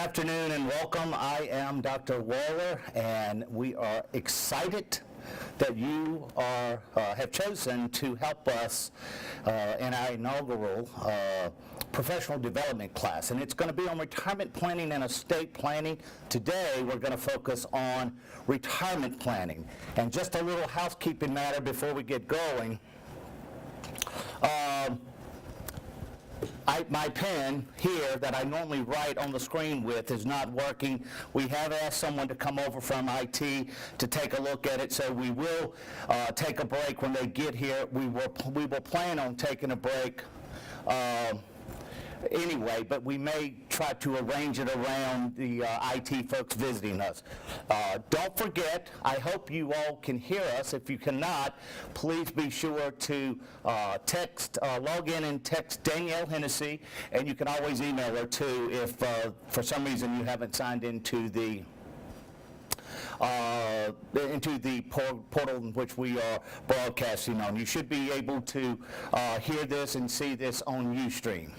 afternoon and welcome. I am Dr. Waller, and we are excited that you have chosen to help us in our inaugural professional development class. And it's going to be on retirement planning and estate planning. Today we're going to focus on retirement planning. And just a little housekeeping matter before we get going. My pen here that I normally write on the screen with is not working. We have asked someone to come over from IT to take a look at it, so we will take a break when they get here. We will plan on taking a break anyway, but we may try to arrange it around the IT folks visiting us. Don't forget, I hope you all can hear us. If you cannot, please be sure to log in and text Danielle Hennessy, and you can always email her too if for some reason you haven't signed into the portal in which we are broadcasting on. You should be able to hear this and see this on Ustream.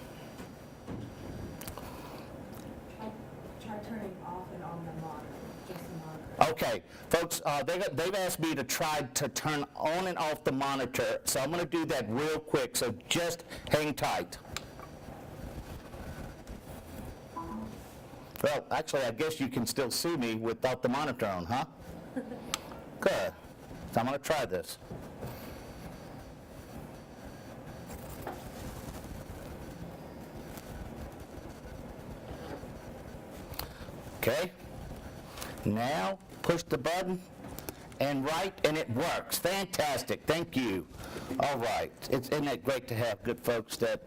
Turning off and on the monitor, just the monitor. Okay, folks, they've asked me to try to turn on and off the monitor, so I'm going to do that real quick, so just hang tight. Well, actually, I guess you can still see me without the monitor on, huh? Good. So I'm going to try this. Okay, now push the button and write, and it works. Fantastic, thank you. All right, isn't it great to have good folks that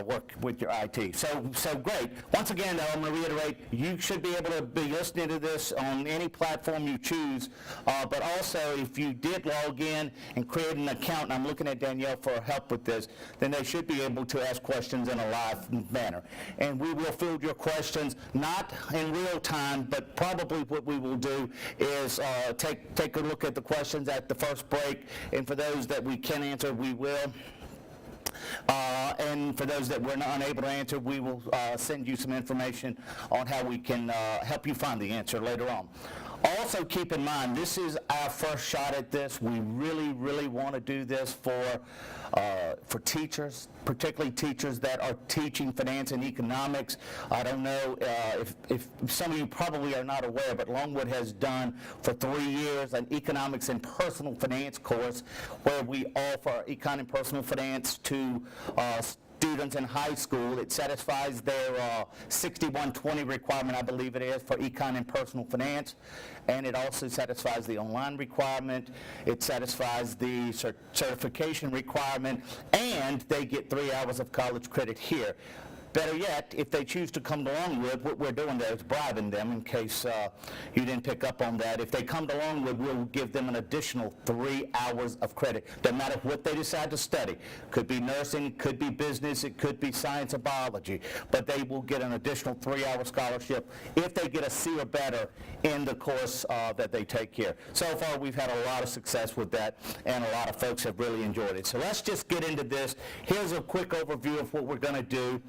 work with your IT. So great. Once again, though, I'm going to reiterate, you should be able to be listening to this on any platform you choose, but also if you did log in and create an account, and I'm looking at Danielle for help with this, then they should be able to ask questions in a live manner. And we will field your questions, not in real time, but probably what we will do is take a look at the questions at the first break, and for those that we can answer, we will. And for those that we're not unable to answer, we will send you some information on how we can help you find the answer later on. Also keep in mind, this is our first shot at this. We really, really want to do this for teachers, particularly teachers that are teaching finance and economics. I don't know if some of you probably are not aware, but Longwood has done for 3 years an economics and personal finance course where we offer econ and personal finance to students in high school. It satisfies their 6120 requirement, I believe it is, for econ and personal finance, and it also satisfies the online requirement. It satisfies the certification requirement, and they get 3 hours of college credit here. Better yet, if they choose to come to Longwood, what we're doing there is bribing them, in case you didn't pick up on that. If they come to Longwood, we'll give them an additional 3 hours of credit. Doesn't matter what they decide to study. Could be nursing, could be business, it could be science or biology, but they will get an additional 3-hour scholarship if they get a C or better in the course that they take here. So far, we've had a lot of success with that, and a lot of folks have really enjoyed it. So let's just get into this. Here's a quick overview of what we're going to do.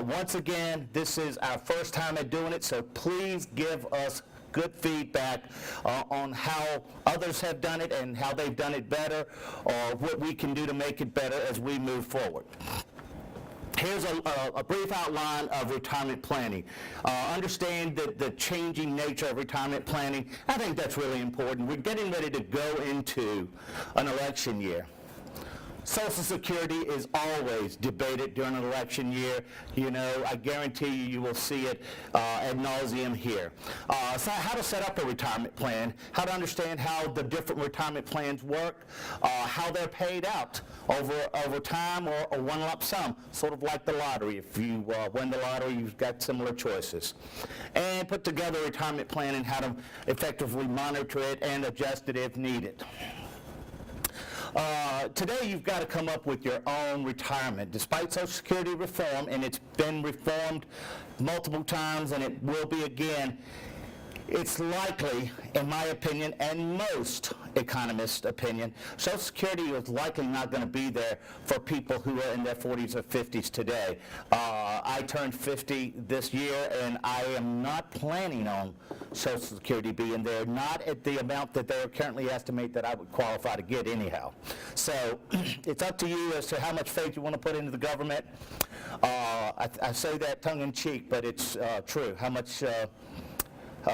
Once again, this is our first time at doing it, so please give us good feedback on how others have done it and how they've done it better, or what we can do to make it better as we move forward. Here's a brief outline of retirement planning. Understand that the changing nature of retirement planning, I think that's really important. We're getting ready to go into an election year. Social Security is always debated during an election year. You know, I guarantee you will see it ad nauseum here. So how to set up a retirement plan, how to understand how the different retirement plans work, how they're paid out over time or one lump sum, sort of like the lottery. If you win the lottery, you've got similar choices. And put together a retirement plan and how to effectively monitor it and adjust it if needed. Today you've got to come up with your own retirement. Despite Social Security reform, and it's been reformed multiple times and it will be again, it's likely, in my opinion, and most economists' opinion, Social Security is likely not going to be there for people who are in their 40s or 50s today. I turned 50 this year, and I am not planning on Social Security being there, not at the amount that they currently estimate that I would qualify to get anyhow. So it's up to you as to how much faith you want to put into the government. I say that tongue-in-cheek, but it's true. How much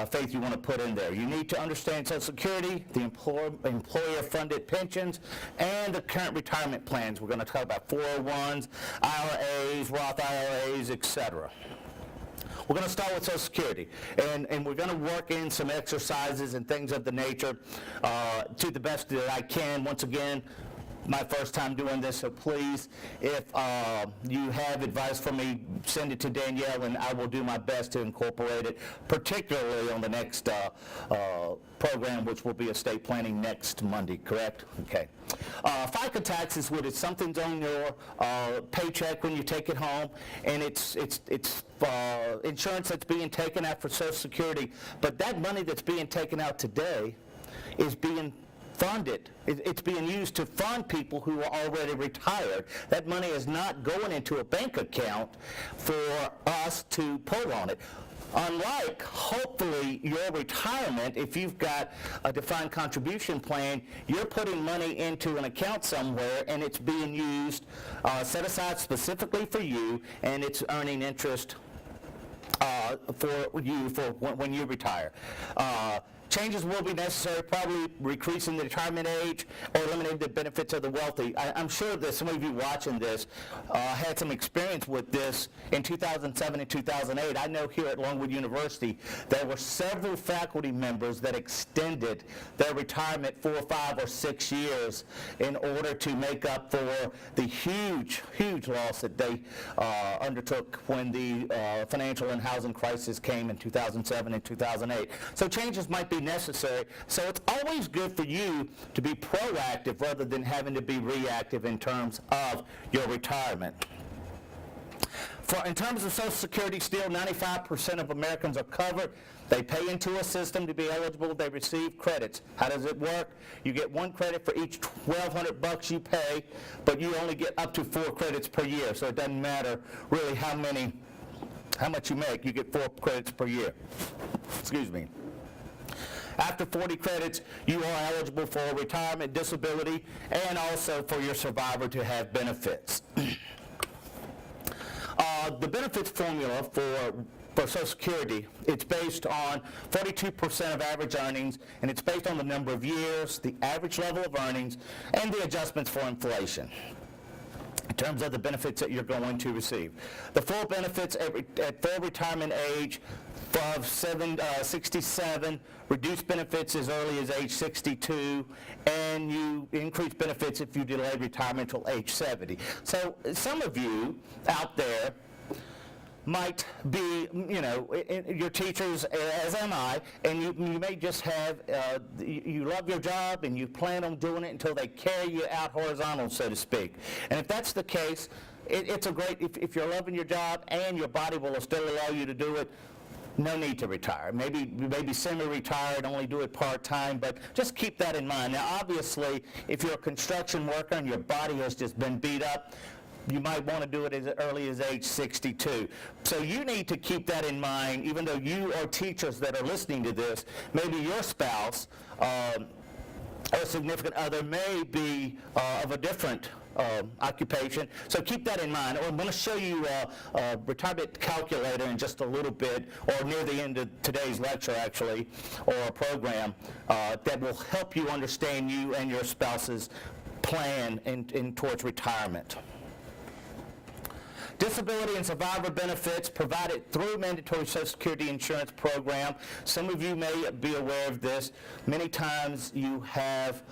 faith you want to put in there. You need to understand Social Security, the employer-funded pensions, and the current retirement plans. We're going to talk about 401s, IRAs, Roth IRAs, etc. We're going to start with Social Security, and we're going to work in some exercises and things of the nature to the best that I can. Once again, my first time doing this, so please, if you have advice for me, send it to Danielle, and I will do my best to incorporate it, particularly on the next program, which will be estate planning next Monday, correct? Okay. FICA taxes, when it's something's on your paycheck when you take it home, and it's insurance that's being taken out for Social Security, but that money that's being taken out today is being funded. It's being used to fund people who are already retired. That money is not going into a bank account for us to pull on it. Unlike, hopefully, your retirement, if you've got a defined contribution plan, you're putting money into an account somewhere, and it's being used, set aside specifically for you, and it's earning interest for you for when you retire. Changes will be necessary, probably decreasing the retirement age or eliminating the benefits of the wealthy. I'm sure that some of you watching this had some experience with this in 2007 and 2008. I know here at Longwood University there were several faculty members that extended their retirement 4, 5, or 6 years in order to make up for the huge loss that they undertook when the financial and housing crisis came in 2007 and 2008. So changes might be necessary. So it's always good for you to be proactive rather than having to be reactive in terms of your retirement. In terms of Social Security, still 95% of Americans are covered. They pay into a system to be eligible. They receive credits. How does it work? You get 1 credit for each $1,200 you pay, but you only get up to 4 credits per year. So it doesn't matter really how much you make. You get 4 credits per year. Excuse me. After 40 credits, you are eligible for retirement, disability, and also for your survivor to have benefits. The benefits formula for Social Security, it's based on 42% of average earnings, and it's based on the number of years, the average level of earnings, and the adjustments for inflation in terms of the benefits that you're going to receive. The full benefits at full retirement age of 67, reduced benefits as early as age 62, and you increase benefits if you delay retirement until age 70. So some of you out there might be, your teachers, as am I, and you may just have, you love your job and you plan on doing it until they carry you out horizontal, so to speak. And if that's the case, it's a great, if you're loving your job and your body will still allow you to do it, no need to retire. Maybe semi-retired, only do it part-time, but just keep that in mind. Now, obviously, if you're a construction worker and your body has just been beat up, you might want to do it as early as age 62. So you need to keep that in mind, even though you are teachers that are listening to this. Maybe your spouse or significant other may be of a different occupation. So keep that in mind. I'm going to show you a retirement calculator in just a little bit, or near the end of today's lecture actually, or a program that will help you understand you and your spouse's plan in towards retirement. Disability and survivor benefits provided through mandatory Social Security insurance program. Some of you may be aware of this. Many times you have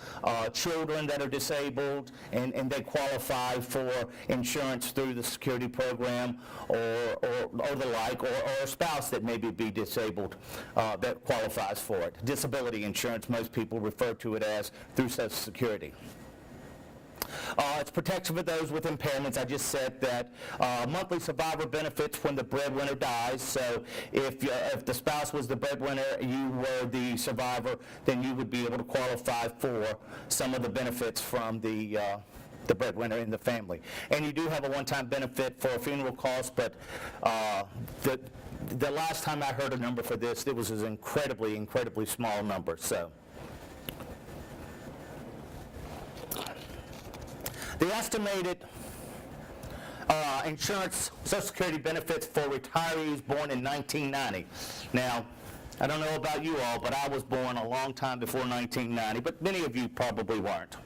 children that are disabled and they qualify for insurance through the security program or the like, or a spouse that may be disabled that qualifies for it. Disability insurance, most people refer to it as through Social Security. It's protection for those with impairments. I just said that monthly survivor benefits when the breadwinner dies. So if the spouse was the breadwinner, you were the survivor, then you would be able to qualify for some of the benefits from the breadwinner in the family. And you do have a one-time benefit for funeral costs, but the last time I heard a number for this, it was an incredibly, incredibly small number. So the estimated insurance Social Security benefits for retirees born in 1990. Now, I don't know about you all, but I was born a long time before 1990, but many of you probably weren't.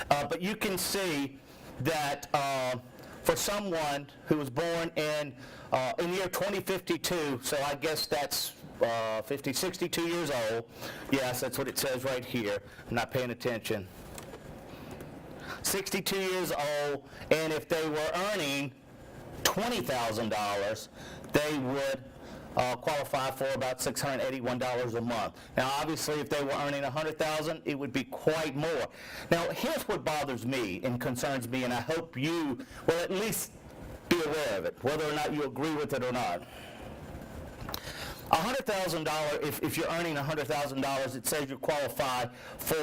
But you can see that for someone who was born in the year 2052, so I guess that's 62 years old. Yes, that's what it says right here. I'm not paying attention. 62 years old, and if they were earning $20,000, they would qualify for about $681 a month. Now, obviously, if they were earning $100,000, it would be quite more. Now, here's what bothers me and concerns me, and I hope you will at least be aware of it, whether or not you agree with it or not. $100,000, if you're earning $100,000, it says you qualify for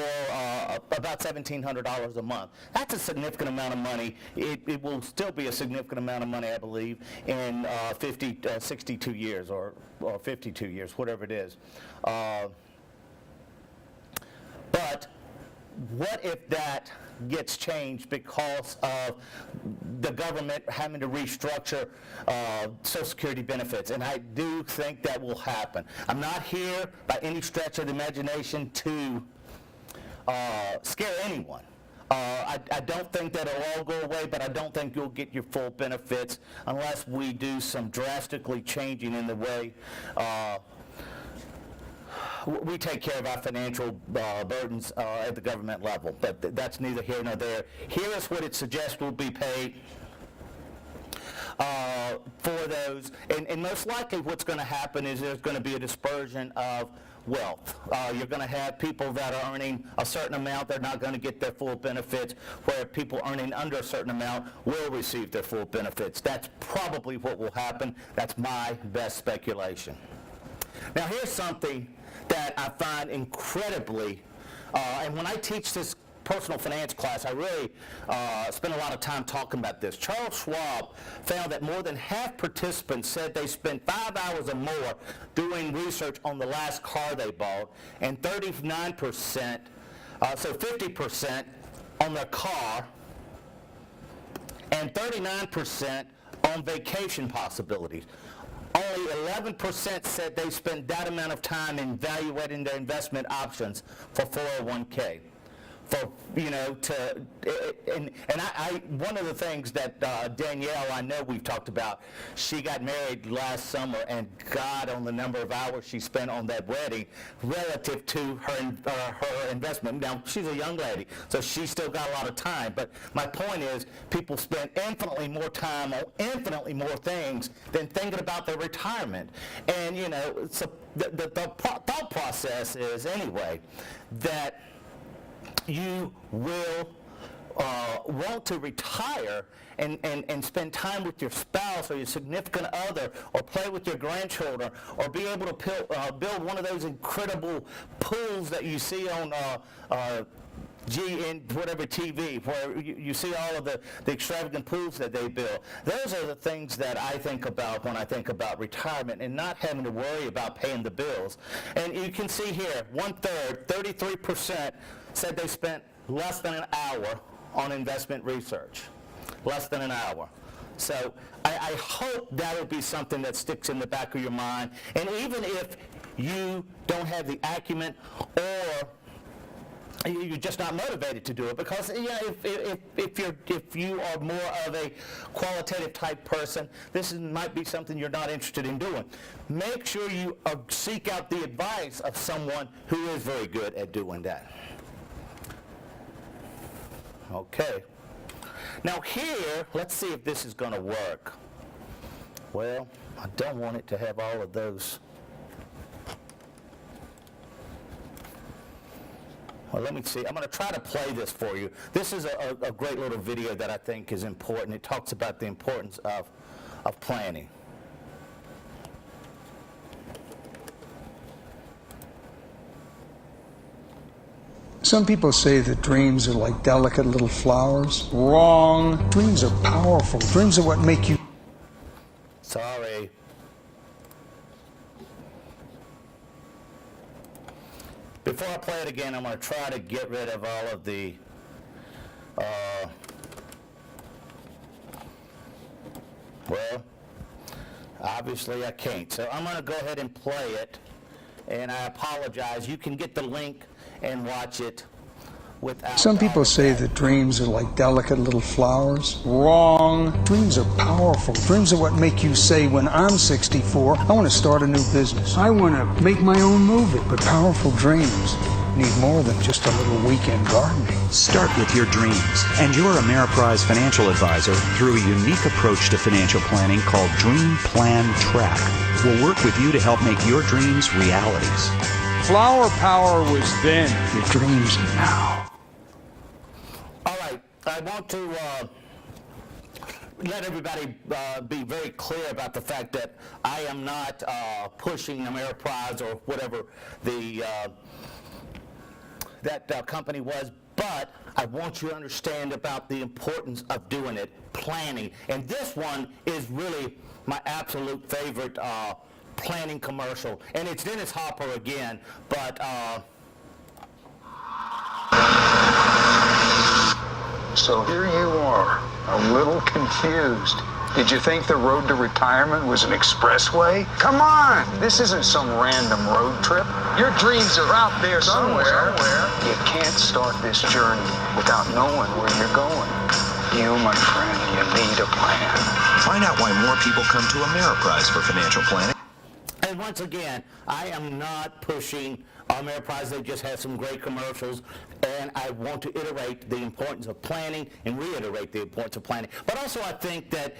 about $1,700 a month. That's a significant amount of money. It will still be a significant amount of money, I believe, in 62 years or 52 years, whatever it is. But what if that gets changed because of the government having to restructure Social Security benefits? And I do think that will happen. I'm not here by any stretch of the imagination to scare anyone. I don't think that it'll all go away, but I don't think you'll get your full benefits unless we do some drastically changing in the way we take care of our financial burdens at the government level, but that's neither here nor there. Here is what it suggests will be paid for those, and most likely what's going to happen is there's going to be a dispersion of wealth. You're going to have people that are earning a certain amount, they're not going to get their full benefits, where people earning under a certain amount will receive their full benefits. That's probably what will happen. That's my best speculation. Now, here's something that I find incredibly, and when I teach this personal finance class, I really spend a lot of time talking about this. Charles Schwab found that more than half participants said they spent 5 hours or more doing research on the last car they bought, and 39%, so 50% on their car, and 39% on vacation possibilities. Only 11% said they spent that amount of time evaluating their investment options for 401k. For, you know, one of the things that Danielle, I know we've talked about, she got married last summer, and God, on the number of hours she spent on that wedding relative to her investment. Now, she's a young lady, so she's still got a lot of time, but my point is people spend infinitely more time on infinitely more things than thinking about their retirement. And, you know, so the thought process is, anyway, that you will want to retire and spend time with your spouse or your significant other, or play with your grandchildren, or be able to build one of those incredible pools that you see on whatever TV, where you see all of the extravagant pools that they build. Those are the things that I think about when I think about retirement, and not having to worry about paying the bills. And you can see here, 1/3, 33%, said they spent less than an hour on investment research. Less than an hour. So I hope that will be something that sticks in the back of your mind. And even if you don't have the acumen, or you're just not motivated to do it, because if you are more of a qualitative type person, this might be something you're not interested in doing. Make sure you seek out the advice of someone who is very good at doing that. Okay. Now here, let's see if this is going to work. Well, I don't want it to have all of those. Well, let me see. I'm going to try to play this for you. This is a great little video that I think is important. It talks about the importance of planning. Some people say that dreams are like delicate little flowers. Wrong. Dreams are powerful. Dreams are what make you... Sorry. Before I play it again, I'm going to try to get rid of all of the well, obviously I can't. So I'm going to go ahead and play it, and I apologize. You can get the link and watch it without... Some people say that dreams are like delicate little flowers. Wrong. Dreams are powerful. Dreams are what make you say, when I'm 64, I want to start a new business. I want to make my own movie. But powerful dreams need more than just a little weekend gardening. Start with your dreams and your Ameriprise financial advisor through a unique approach to financial planning called Dream Plan Track. We'll work with you to help make your dreams realities. Flower power was then. Your dreams are now. All right, I want to let everybody be very clear about the fact that I am not pushing Ameriprise or whatever the that company was, but I want you to understand about the importance of doing it, planning. And this one is really my absolute favorite planning commercial. And it's Dennis Hopper again, but... So here you are, a little confused. Did you think the road to retirement was an expressway? Come on, this isn't some random road trip. Your dreams are out there somewhere. You can't start this journey without knowing where you're going. You, my friend, you need a plan. Find out why more people come to Ameriprise for financial planning. And once again, I am not pushing Ameriprise. They just had some great commercials, and I want to iterate the importance of planning and reiterate the importance of planning. But also I think that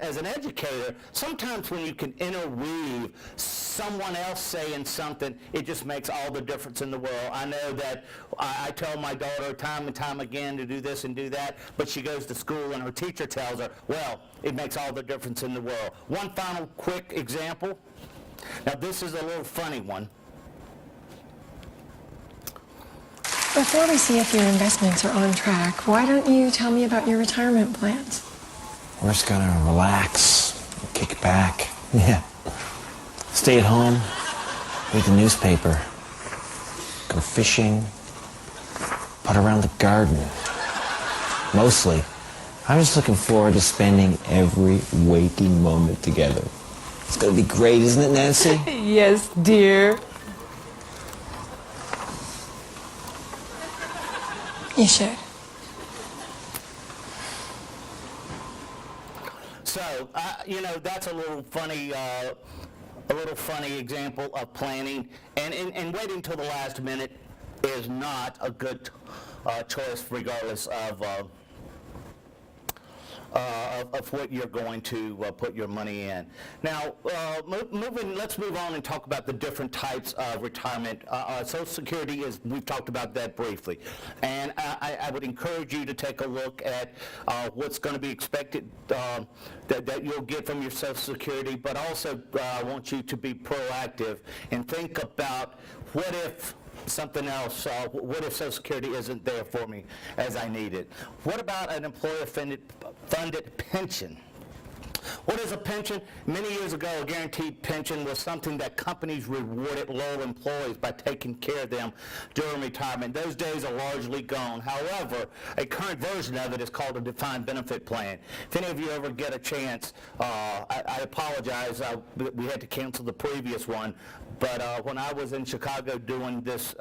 as an educator, sometimes when you can interweave someone else saying something, it just makes all the difference in the world. I know that I tell my daughter time and time again to do this and do that, but she goes to school and her teacher tells her, well, it makes all the difference in the world. One final quick example. Now this is a little funny one. Before we see if your investments are on track, why don't you tell me about your retirement plans? We're just gonna relax, kick back. Yeah. Stay at home, read the newspaper, go fishing, putt around the garden. Mostly, I'm just looking forward to spending every waking moment together. It's gonna be great, isn't it, Nancy? Yes, dear. You should. So, you know, that's a little funny example of planning, and waiting till the last minute is not a good choice, regardless of what you're going to put your money in. Now, let's move on and talk about the different types of retirement. Social Security we've talked about that briefly. And I would encourage you to take a look at what's going to be expected that you'll get from your Social Security, but also I want you to be proactive and think about what if something else, what if Social Security isn't there for me as I need it? What about an employer-funded pension? What is a pension? Many years ago, a guaranteed pension was something that companies rewarded loyal employees by taking care of them during retirement. Those days are largely gone. However, a current version of it is called a defined benefit plan. If any of you ever get a chance, I apologize, we had to cancel the previous one, but when I was in Chicago doing this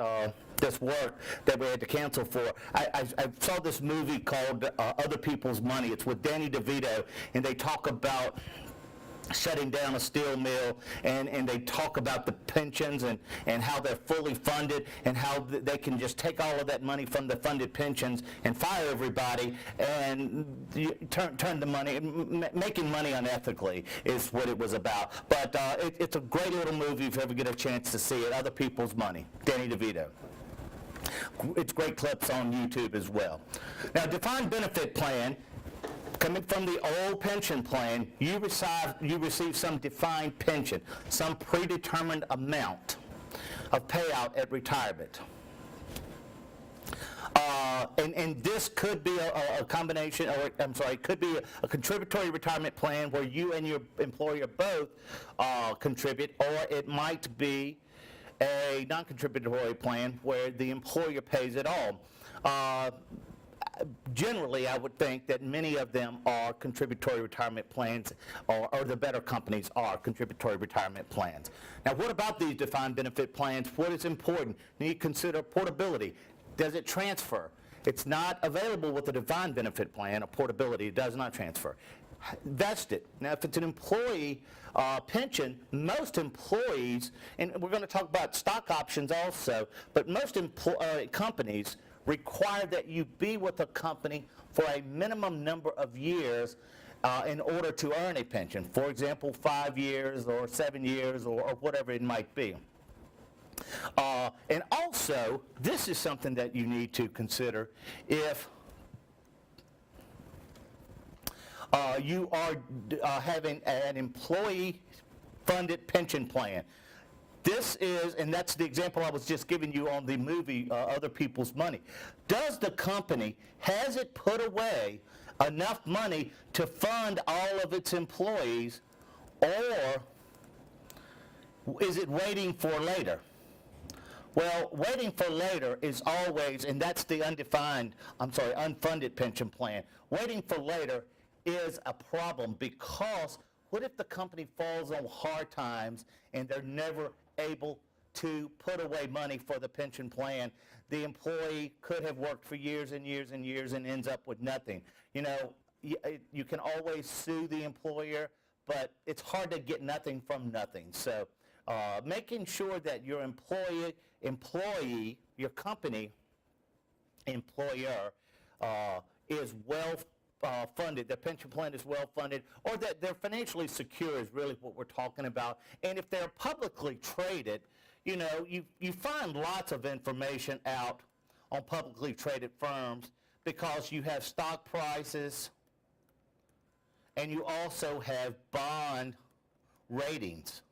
work that we had to cancel for, I saw this movie called Other People's Money. It's with Danny DeVito, and they talk about shutting down a steel mill, and they talk about the pensions and how they're fully funded, and how they can just take all of that money from the funded pensions and fire everybody and turn the money, making money unethically is what it was about. But it's a great little movie if you ever get a chance to see it. Other People's Money, Danny DeVito. It's great clips on YouTube as well. Now, defined benefit plan, coming from the old pension plan, you receive some defined pension, some predetermined amount of payout at retirement. And this could be a combination, or I'm sorry, it could be a contributory retirement plan where you and your employer both contribute, or it might be a non-contributory plan where the employer pays it all. Generally, I would think that many of them are contributory retirement plans, or the better companies are contributory retirement plans. Now, what about these defined benefit plans? What is important? You need to consider portability. Does it transfer? It's not available with a defined benefit plan, or portability. It does not transfer. Vested. Now, if it's an employee pension, most employees, and we're going to talk about stock options also, but most companies require that you be with a company for a minimum number of years in order to earn a pension. For example, 5 years or 7 years or whatever it might be. And also, this is something that you need to consider if you are having an employee-funded pension plan. This is, and that's the example I was just giving you on the movie Other People's Money. Does the company, has it put away enough money to fund all of its employees, or is it waiting for later? Well, waiting for later is always, and that's the unfunded pension plan. Waiting for later is a problem, because what if the company falls on hard times and they're never able to put away money for the pension plan? The employee could have worked for years and years and years and ends up with nothing. You know, you can always sue the employer, but it's hard to get nothing from nothing. So making sure that your employee, your company employer is well funded, their pension plan is well funded, or that they're financially secure is really what we're talking about. And if they're publicly traded, you know, you find lots of information out on publicly traded firms, because you have stock prices and you also have bond ratings.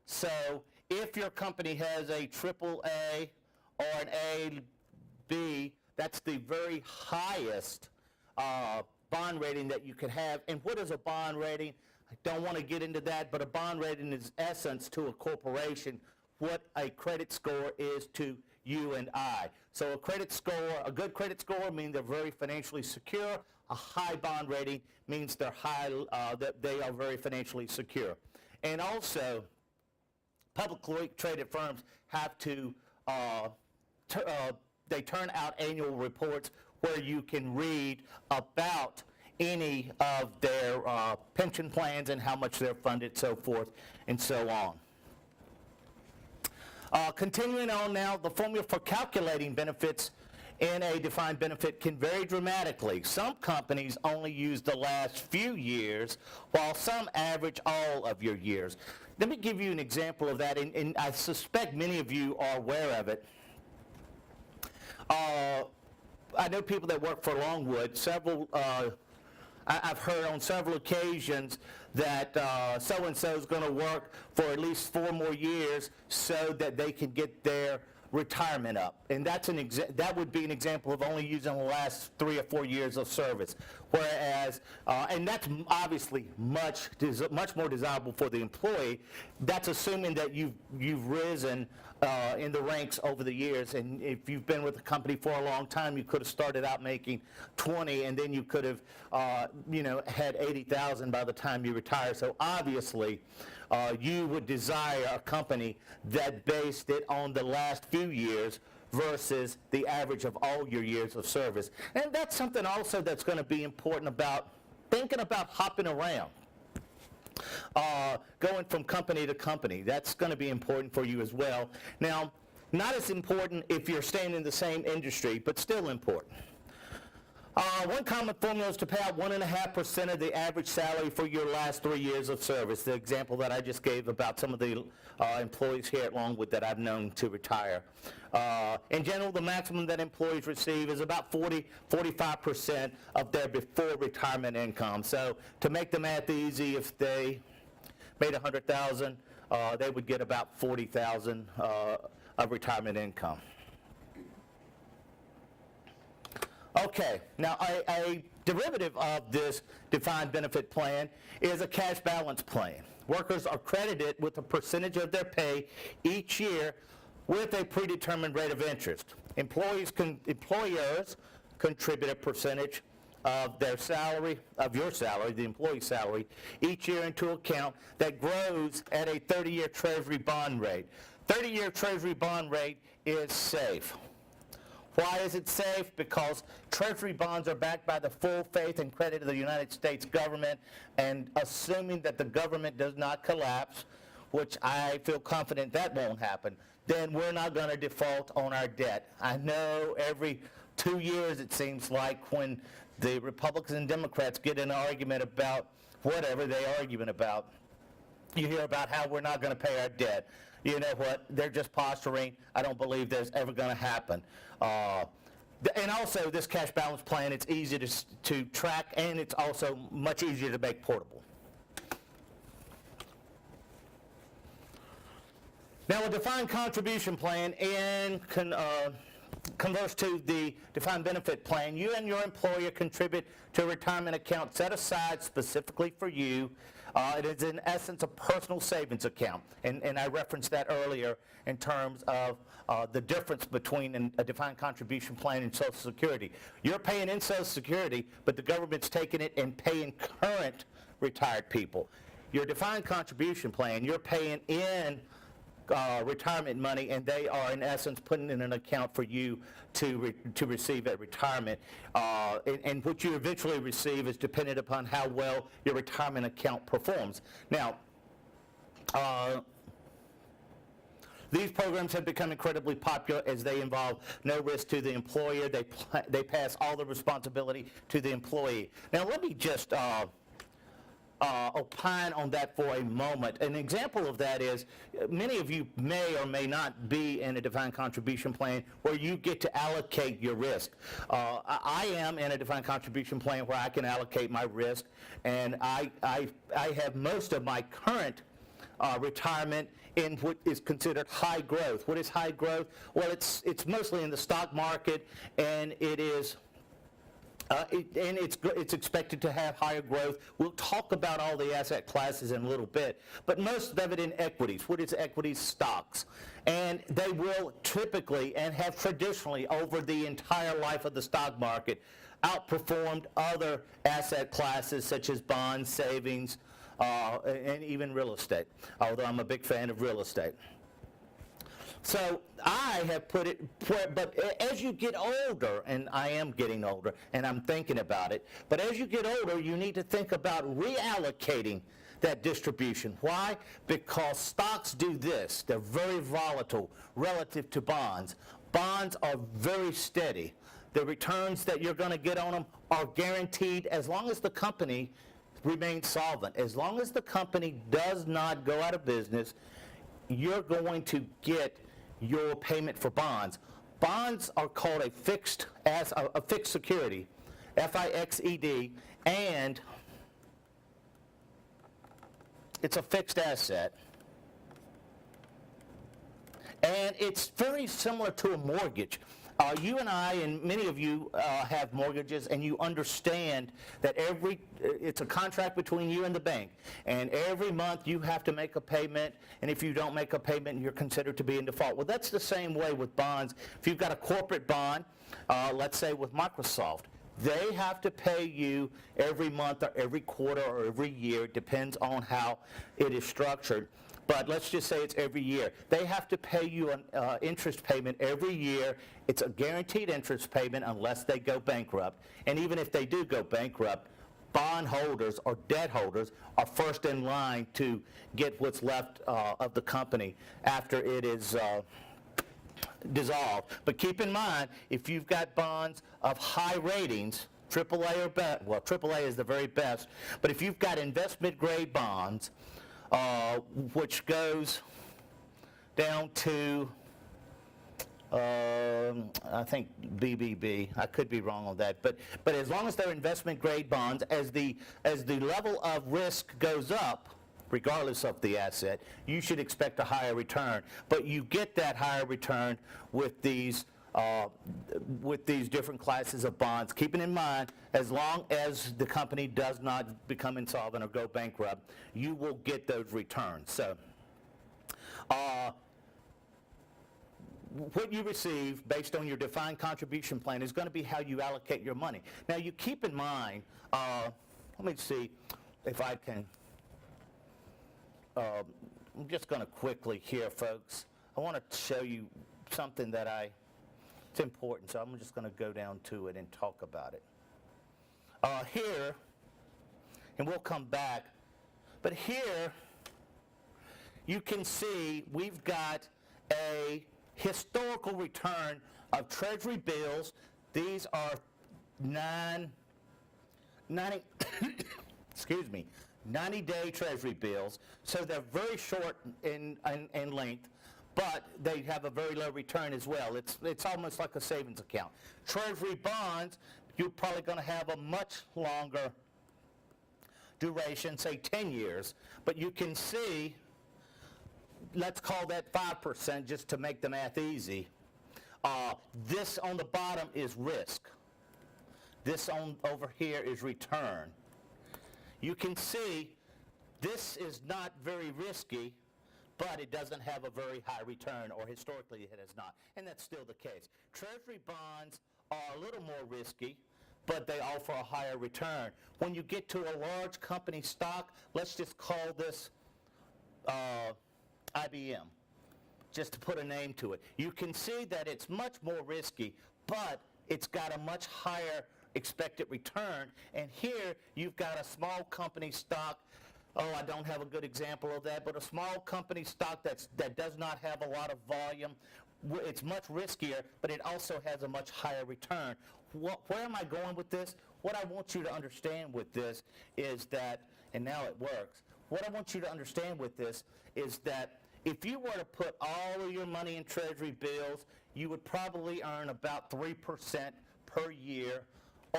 So if your company has a AAA or an AB, that's the very highest bond rating that you could have. And what is a bond rating? I don't want to get into that, but a bond rating is essence to a corporation what a credit score is to you and I. So a credit score, a good credit score means they're very financially secure. A high bond rating means they're that they are very financially secure. And also, publicly traded firms have to, they turn out annual reports where you can read about any of their pension plans and how much they're funded, so forth and so on. Continuing on now, the formula for calculating benefits in a defined benefit can vary dramatically. Some companies only use the last few years, while some average all of your years. Let me give you an example of that, and I suspect many of you are aware of it. I know people that work for Longwood. I've heard on several occasions that so-and-so is going to work for at least 4 more years so that they can get their retirement up. And that's that would be an example of only using the last 3 or 4 years of service. Whereas, and that's obviously much more desirable for the employee. That's assuming that you've risen in the ranks over the years, and if you've been with the company for a long time, you could have started out making 20, and then you could have, had 80,000 by the time you retire. So obviously, you would desire a company that based it on the last few years versus the average of all your years of service. And that's something also that's going to be important about thinking about hopping around. Going from company to company. That's going to be important for you as well. Now, not as important if you're staying in the same industry, but still important. One common formula is to pay out 1.5% of the average salary for your last 3 years of service. The example that I just gave about some of the employees here at Longwood that I've known to retire. In general, the maximum that employees receive is about 45% of their before retirement income. So to make the math easy, if they made $100,000, they would get about $40,000 of retirement income. Okay, now a derivative of this defined benefit plan is a cash balance plan. Workers are credited with a percentage of their pay each year with a predetermined rate of interest. Employers contribute a percentage of their salary, of your salary, the employee salary, each year into account that grows at a 30-year Treasury bond rate. 30-year Treasury bond rate is safe. Why is it safe? Because Treasury bonds are backed by the full faith and credit of the United States government, and assuming that the government does not collapse, which I feel confident that won't happen, then we're not going to default on our debt. I know every 2 years it seems like when the Republicans and Democrats get in an argument about whatever they're arguing about, you hear about how we're not going to pay our debt. You know what? They're just posturing. I don't believe that's ever going to happen. And also, this cash balance plan, it's easy to track, and it's also much easier to make portable. Now, a defined contribution plan converts to the defined benefit plan. You and your employer contribute to a retirement account set aside specifically for you. It is in essence a personal savings account, and I referenced that earlier in terms of the difference between a defined contribution plan and Social Security. You're paying in Social Security, but the government's taking it and paying current retired people. Your defined contribution plan, you're paying in retirement money, and they are in essence putting in an account for you to receive at retirement. And what you eventually receive is dependent upon how well your retirement account performs. Now, these programs have become incredibly popular as they involve no risk to the employer. They pass all the responsibility to the employee. Now, let me just opine on that for a moment. An example of that is many of you may or may not be in a defined contribution plan where you get to allocate your risk. I am in a defined contribution plan where I can allocate my risk, and I have most of my current retirement in what is considered high growth. What is high growth? Well, it's mostly in the stock market, and it is it's expected to have higher growth. We'll talk about all the asset classes in a little bit, but most of it in equities. What is equities? Stocks. And they will typically and have traditionally over the entire life of the stock market outperformed other asset classes such as bonds, savings, and even real estate, although I'm a big fan of real estate. So I have put it, but as you get older, and I am getting older, and I'm thinking about it, but as you get older, you need to think about reallocating that distribution. Why? Because stocks do this. They're very volatile relative to bonds. Bonds are very steady. The returns that you're going to get on them are guaranteed as long as the company remains solvent. As long as the company does not go out of business, you're going to get your payment for bonds. Bonds are called a fixed security, FIXED, and it's a fixed asset. And it's very similar to a mortgage. You and I, and many of you have mortgages, and you understand that it's a contract between you and the bank, and every month you have to make a payment, and if you don't make a payment, you're considered to be in default. Well, that's the same way with bonds. If you've got a corporate bond, let's say with Microsoft, they have to pay you every month or every quarter or every year, depends on how it is structured. But let's just say it's every year. They have to pay you an interest payment every year. It's a guaranteed interest payment unless they go bankrupt. And even if they do go bankrupt, bond holders or debt holders are first in line to get what's left of the company after it is dissolved. But keep in mind, if you've got bonds of high ratings, AAA or better, well, AAA is the very best, but if you've got investment grade bonds, which goes down to, I think BBB, I could be wrong on that, but as long as they're investment grade bonds, as the level of risk goes up, regardless of the asset, you should expect a higher return. But you get that higher return with these different classes of bonds, keeping in mind, as long as the company does not become insolvent or go bankrupt, you will get those returns. So, what you receive based on your defined contribution plan is going to be how you allocate your money. Now, you keep in mind, let me see if I can, I'm just going to quickly here, folks. I want to show you something that it's important, so I'm just going to go down to it and talk about it. Here, and we'll come back, but here you can see we've got a historical return of Treasury bills. These are 90-day Treasury bills, so they're very short in length, but they have a very low return as well. It's almost like a savings account. Treasury bonds, you're probably going to have a much longer duration, say 10 years, but you can see, let's call that 5% just to make the math easy. This on the bottom is risk. This over here is return. You can see this is not very risky, but it doesn't have a very high return, or historically it has not, and that's still the case. Treasury bonds are a little more risky, but they offer a higher return. When you get to a large company stock, let's just call this IBM, just to put a name to it. You can see that it's much more risky, but it's got a much higher expected return. And here you've got a small company stock. Oh, I don't have a good example of that, but a small company stock that does not have a lot of volume. It's much riskier, but it also has a much higher return. Where am I going with this? What I want you to understand with this is that, and now it works, what I want you to understand with this is that if you were to put all of your money in Treasury bills, you would probably earn about 3% per year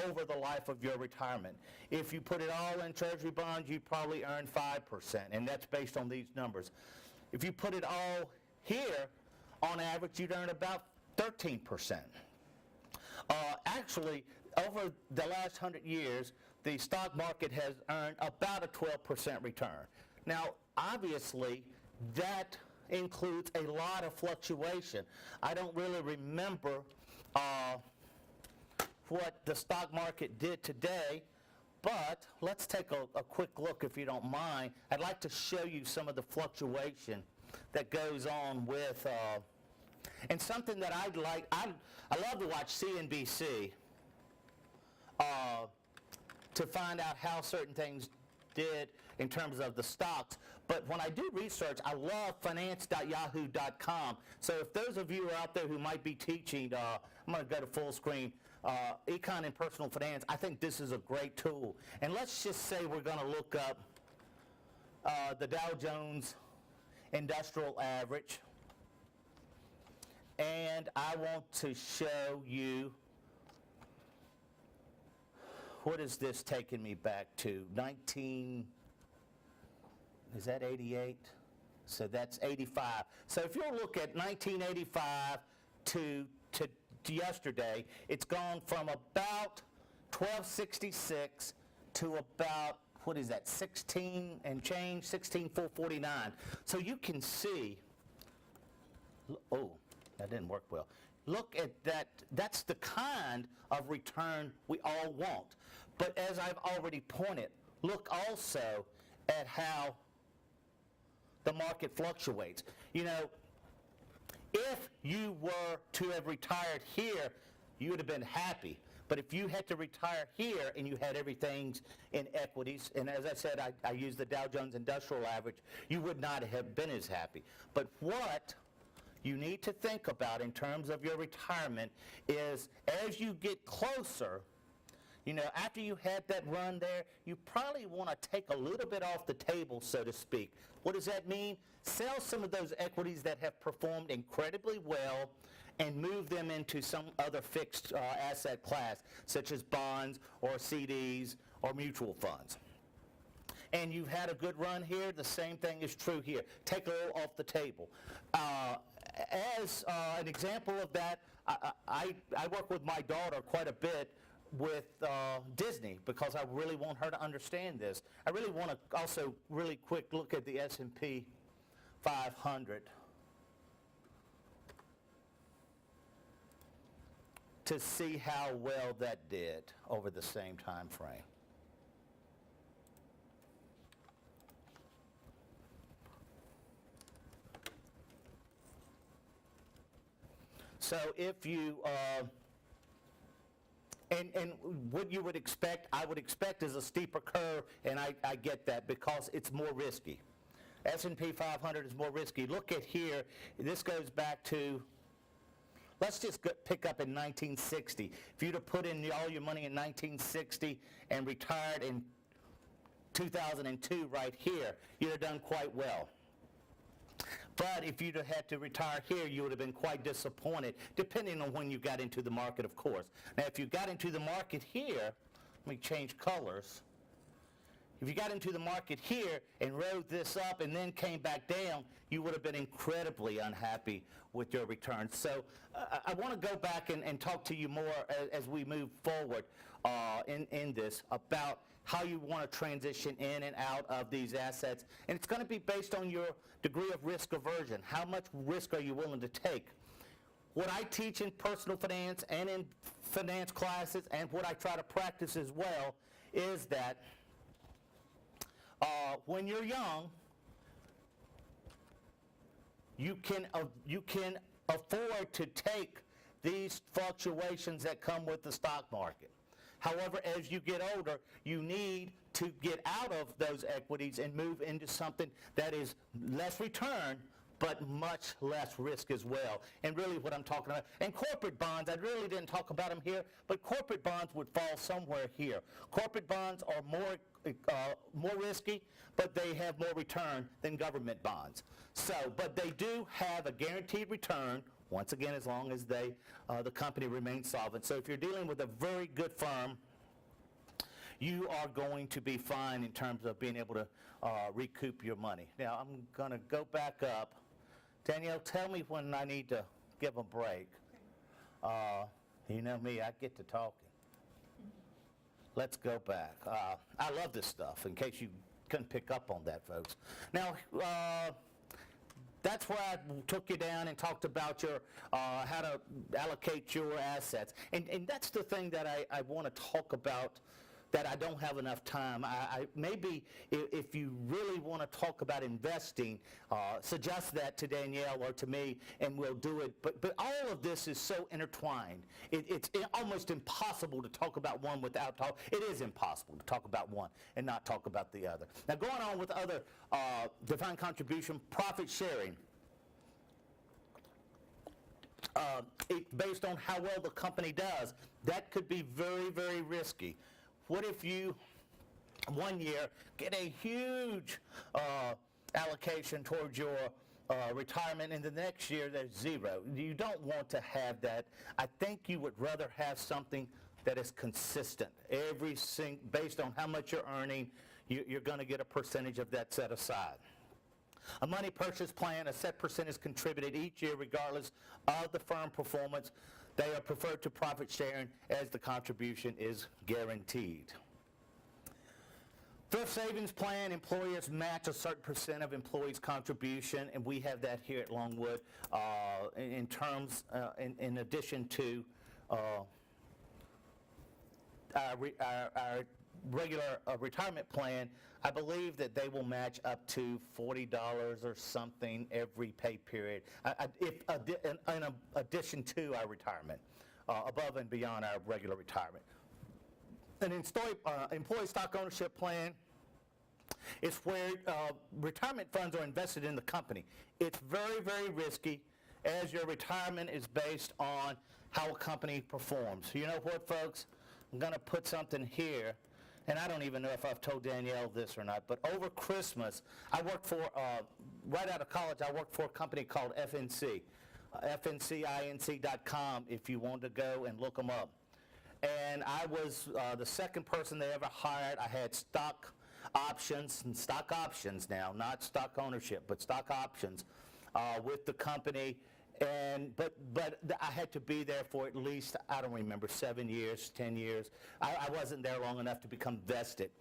over the life of your retirement. If you put it all in Treasury bonds, you probably earn 5%, and that's based on these numbers. If you put it all here, on average, you'd earn about 13%. Actually, over the last 100 years, the stock market has earned about a 12% return. Now, obviously, that includes a lot of fluctuation. I don't really remember what the stock market did today, but let's take a quick look, if you don't mind. I'd like to show you some of the fluctuation that goes on with, and something that I love to watch CNBC to find out how certain things did in terms of the stocks. But when I do research, I love finance.yahoo.com. So if those of you are out there who might be teaching, I'm going to go to full screen, econ and personal finance, I think this is a great tool. And let's just say we're going to look up the Dow Jones Industrial Average. And I want to show you, what is this taking me back to? Is that 88? So that's 85. So if you look at 1985 to yesterday, it's gone from about 1266 to about, what is that, 16 and change, 16,449. So you can see, oh, that didn't work well. Look at that. That's the kind of return we all want. But as I've already pointed, look also at how the market fluctuates. You know, if you were to have retired here, you would have been happy. But if you had to retire here and you had everything in equities, and as I said, I used the Dow Jones Industrial Average, you would not have been as happy. But what you need to think about in terms of your retirement is, as you get closer You know, after you had that run there, you probably want to take a little bit off the table, so to speak. What does that mean? Sell some of those equities that have performed incredibly well and move them into some other fixed asset class, such as bonds or CDs or mutual funds. And you've had a good run here, the same thing is true here. Take a little off the table. As an example of that, I work with my daughter quite a bit with Disney because I really want her to understand this. I really want to also really quick look at the S&P 500 to see how well that did over the same time frame. So if you, and what you would expect, I would expect is a steeper curve, and I get that because it's more risky. S&P 500 is more risky. Look at here, this goes back to, let's just pick up in 1960. If you'd have put in all your money in 1960 and retired in 2002 right here, you'd have done quite well. But if you'd have had to retire here, you would have been quite disappointed, depending on when you got into the market, of course. Now, if you got into the market here, let me change colors. If you got into the market here and rode this up and then came back down, you would have been incredibly unhappy with your returns. So I want to go back and talk to you more as we move forward in this about how you want to transition in and out of these assets. And it's going to be based on your degree of risk aversion. How much risk are you willing to take? What I teach in personal finance and in finance classes, and what I try to practice as well, is that when you're young, you can afford to take these fluctuations that come with the stock market. However, as you get older, you need to get out of those equities and move into something that is less return, but much less risk as well. And really what I'm talking about, and corporate bonds, I really didn't talk about them here, but corporate bonds would fall somewhere here. Corporate bonds are more risky, but they have more return than government bonds. So, but they do have a guaranteed return, once again, as long as the company remains solvent. So if you're dealing with a very good firm, you are going to be fine in terms of being able to recoup your money. Now, I'm going to go back up. Danielle, tell me when I need to give a break. You know me, I get to talking. Let's go back. I love this stuff, in case you couldn't pick up on that, folks. Now, that's where I took you down and talked about your how to allocate your assets. And that's the thing that I want to talk about that I don't have enough time. Maybe if you really want to talk about investing, suggest that to Danielle or to me, and we'll do it. But all of this is so intertwined. It's almost impossible to talk about one without talk. It is impossible to talk about one and not talk about the other. Now, going on with other defined contribution, profit sharing. Based on how well the company does, that could be very, very risky. What if you, one year, get a huge allocation towards your retirement, and the next year there's zero? You don't want to have that. I think you would rather have something that is consistent. Based on how much you're earning, you're going to get a percentage of that set aside. A money purchase plan, a set percentage contributed each year regardless of the firm performance. They are preferred to profit sharing as the contribution is guaranteed. Thrift savings plan, employers match a certain percent of employees' contribution, and we have that here at Longwood in terms, in addition to our regular retirement plan. I believe that they will match up to $40 or something every pay period, in addition to our retirement, above and beyond our regular retirement. An employee stock ownership plan is where retirement funds are invested in the company. It's very, very risky, as your retirement is based on how a company performs. You know what, folks? I'm going to put something here, and I don't even know if I've told Danielle this or not, but over Christmas, I worked for, right out of college, I worked for a company called FNC, fncinc.com if you want to go and look them up. And I was the second person they ever hired. I had stock options now, not stock ownership, but stock options with the company. And but I had to be there for at least, I don't remember, 7 years, 10 years. I wasn't there long enough to become vested.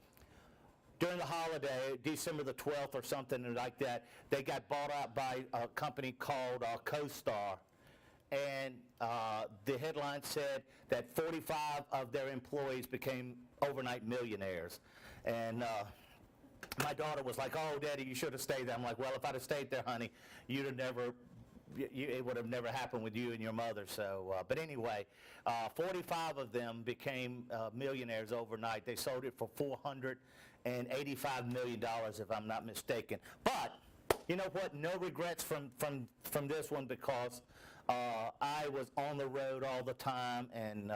During the holiday, December the 12th or something like that, they got bought out by a company called CoStar. And the headline said that 45 of their employees became overnight millionaires. And my daughter was like, "Oh, Daddy, you should have stayed there." I'm like, "Well, if I'd have stayed there, honey, you'd have never, it would have never happened with you and your mother." So, but anyway, 45 of them became millionaires overnight. They sold it for $485 million, if I'm not mistaken. But you know what? No regrets from this one, because I was on the road all the time, and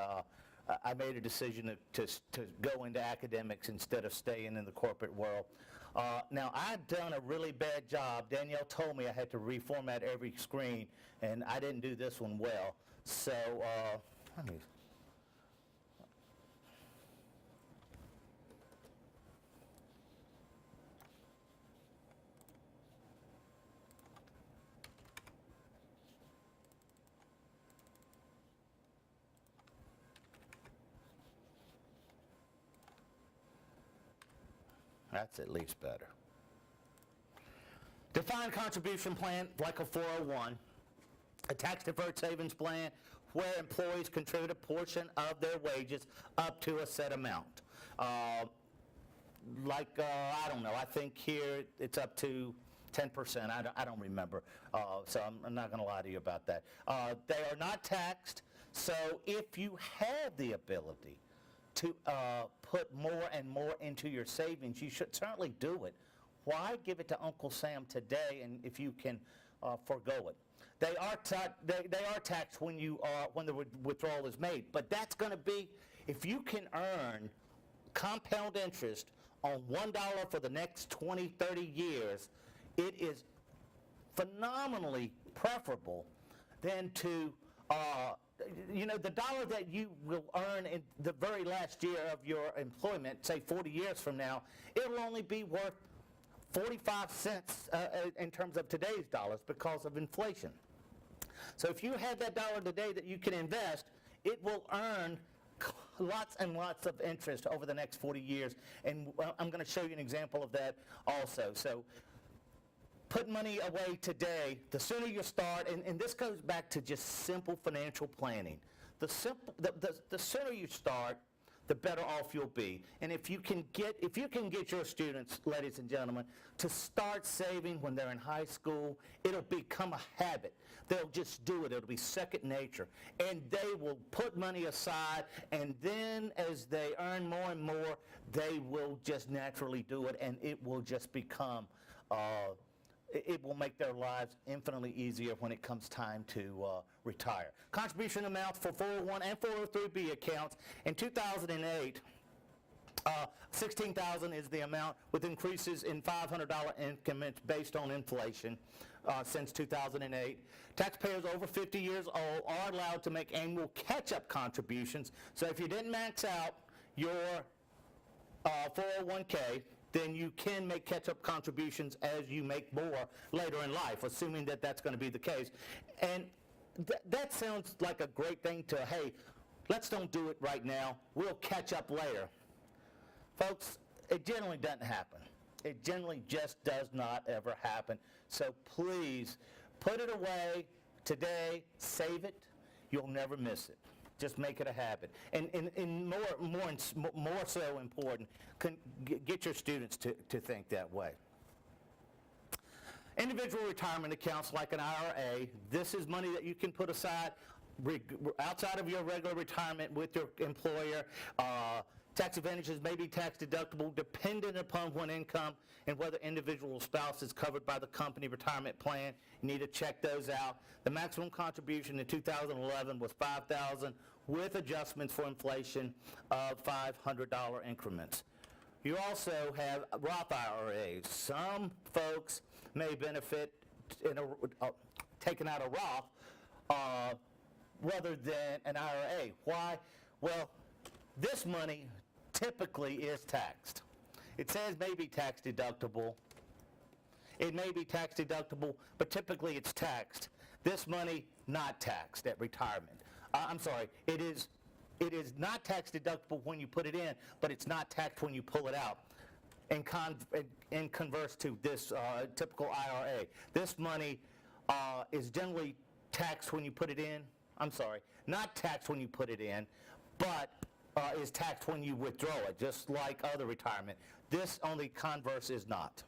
I made a decision to go into academics instead of staying in the corporate world. Now, I'd done a really bad job. Danielle told me I had to reformat every screen, and I didn't do this one well. So let me... That's at least better. Defined contribution plan, like a 401. A tax-deferred savings plan where employees contribute a portion of their wages up to a set amount. I don't know, I think here it's up to 10%. I don't remember, so I'm not going to lie to you about that. They are not taxed, so if you have the ability to put more and more into your savings, you should certainly do it. Why give it to Uncle Sam today, and if you can forego it? They are taxed when the withdrawal is made, but that's going to be, if you can earn compound interest on $1 for the next 20, 30 years, it is phenomenally preferable than to the dollar that you will earn in the very last year of your employment, say 40 years from now, it will only be worth 45 cents in terms of today's dollars because of inflation. So if you have that dollar today that you can invest, it will earn lots and lots of interest over the next 40 years. And I'm going to show you an example of that also. So put money away today. The sooner you start, and this goes back to just simple financial planning. The sooner you start, the better off you'll be. And if you can get your students, ladies and gentlemen, to start saving when they're in high school, it'll become a habit. They'll just do it. It'll be second nature. And they will put money aside, and then as they earn more and more, they will just naturally do it, and it will just become it will make their lives infinitely easier when it comes time to retire. Contribution amounts for 401 and 403B accounts in 2008, $16,000 is the amount, with increases in $500 increments based on inflation since 2008. Taxpayers over 50 years old are allowed to make annual catch-up contributions. So if you didn't max out your 401k, then you can make catch-up contributions as you make more later in life, assuming that that's going to be the case. And that sounds like a great thing to, hey, let's don't do it right now. We'll catch up later. Folks, it generally doesn't happen. It generally just does not ever happen. So please, put it away today, save it. You'll never miss it. Just make it a habit. And more so important, get your students to think that way. Individual retirement accounts like an IRA, this is money that you can put aside outside of your regular retirement with your employer. Tax advantages may be tax deductible dependent upon what income and whether individual spouse is covered by the company retirement plan. You need to check those out. The maximum contribution in 2011 was $5,000 with adjustments for inflation of $500 increments. You also have Roth IRAs. Some folks may benefit in taking out a Roth rather than an IRA. Why? Well, this money typically is taxed. It says may be tax deductible. It may be tax deductible, but typically it's taxed. This money not taxed at retirement. I'm sorry, it is not tax deductible when you put it in, but it's not taxed when you pull it out. In converse to this typical IRA, this money is generally taxed when you put it in. I'm sorry, not taxed when you put it in, but is taxed when you withdraw it, just like other retirement. This only converse is not.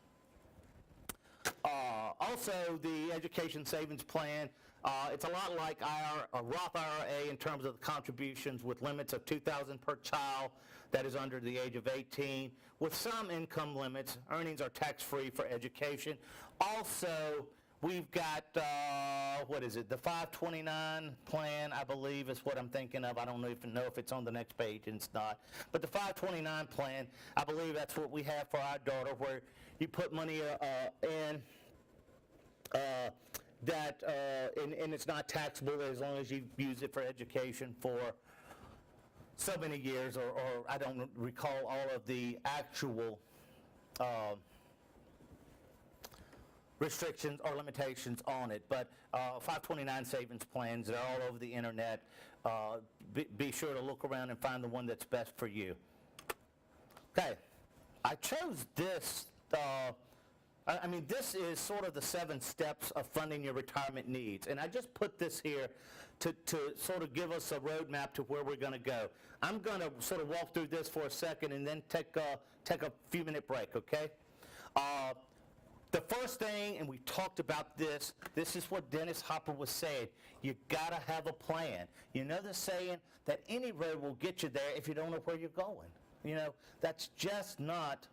Also, the education savings plan, it's a lot like a Roth IRA in terms of the contributions with limits of $2,000 per child that is under the age of 18. With some income limits, earnings are tax-free for education. Also, we've got, the 529 plan, I believe is what I'm thinking of. I don't even know if it's on the next page, and it's not. But the 529 plan, I believe that's what we have for our daughter, where you put money in and it's not taxable as long as you use it for education for so many years, or I don't recall all of the actual restrictions or limitations on it, but 529 savings plans, they're all over the internet. Be sure to look around and find the one that's best for you. Okay, I chose this. This is sort of the 7 steps of funding your retirement needs, and I just put this here to sort of give us a roadmap to where we're going to go. I'm going to sort of walk through this for a second and then take a few-minute break, okay? The first thing, and we talked about this is what Dennis Hopper was saying. You got to have a plan. You know the saying that any road will get you there if you don't know where you're going. You know, that's just not,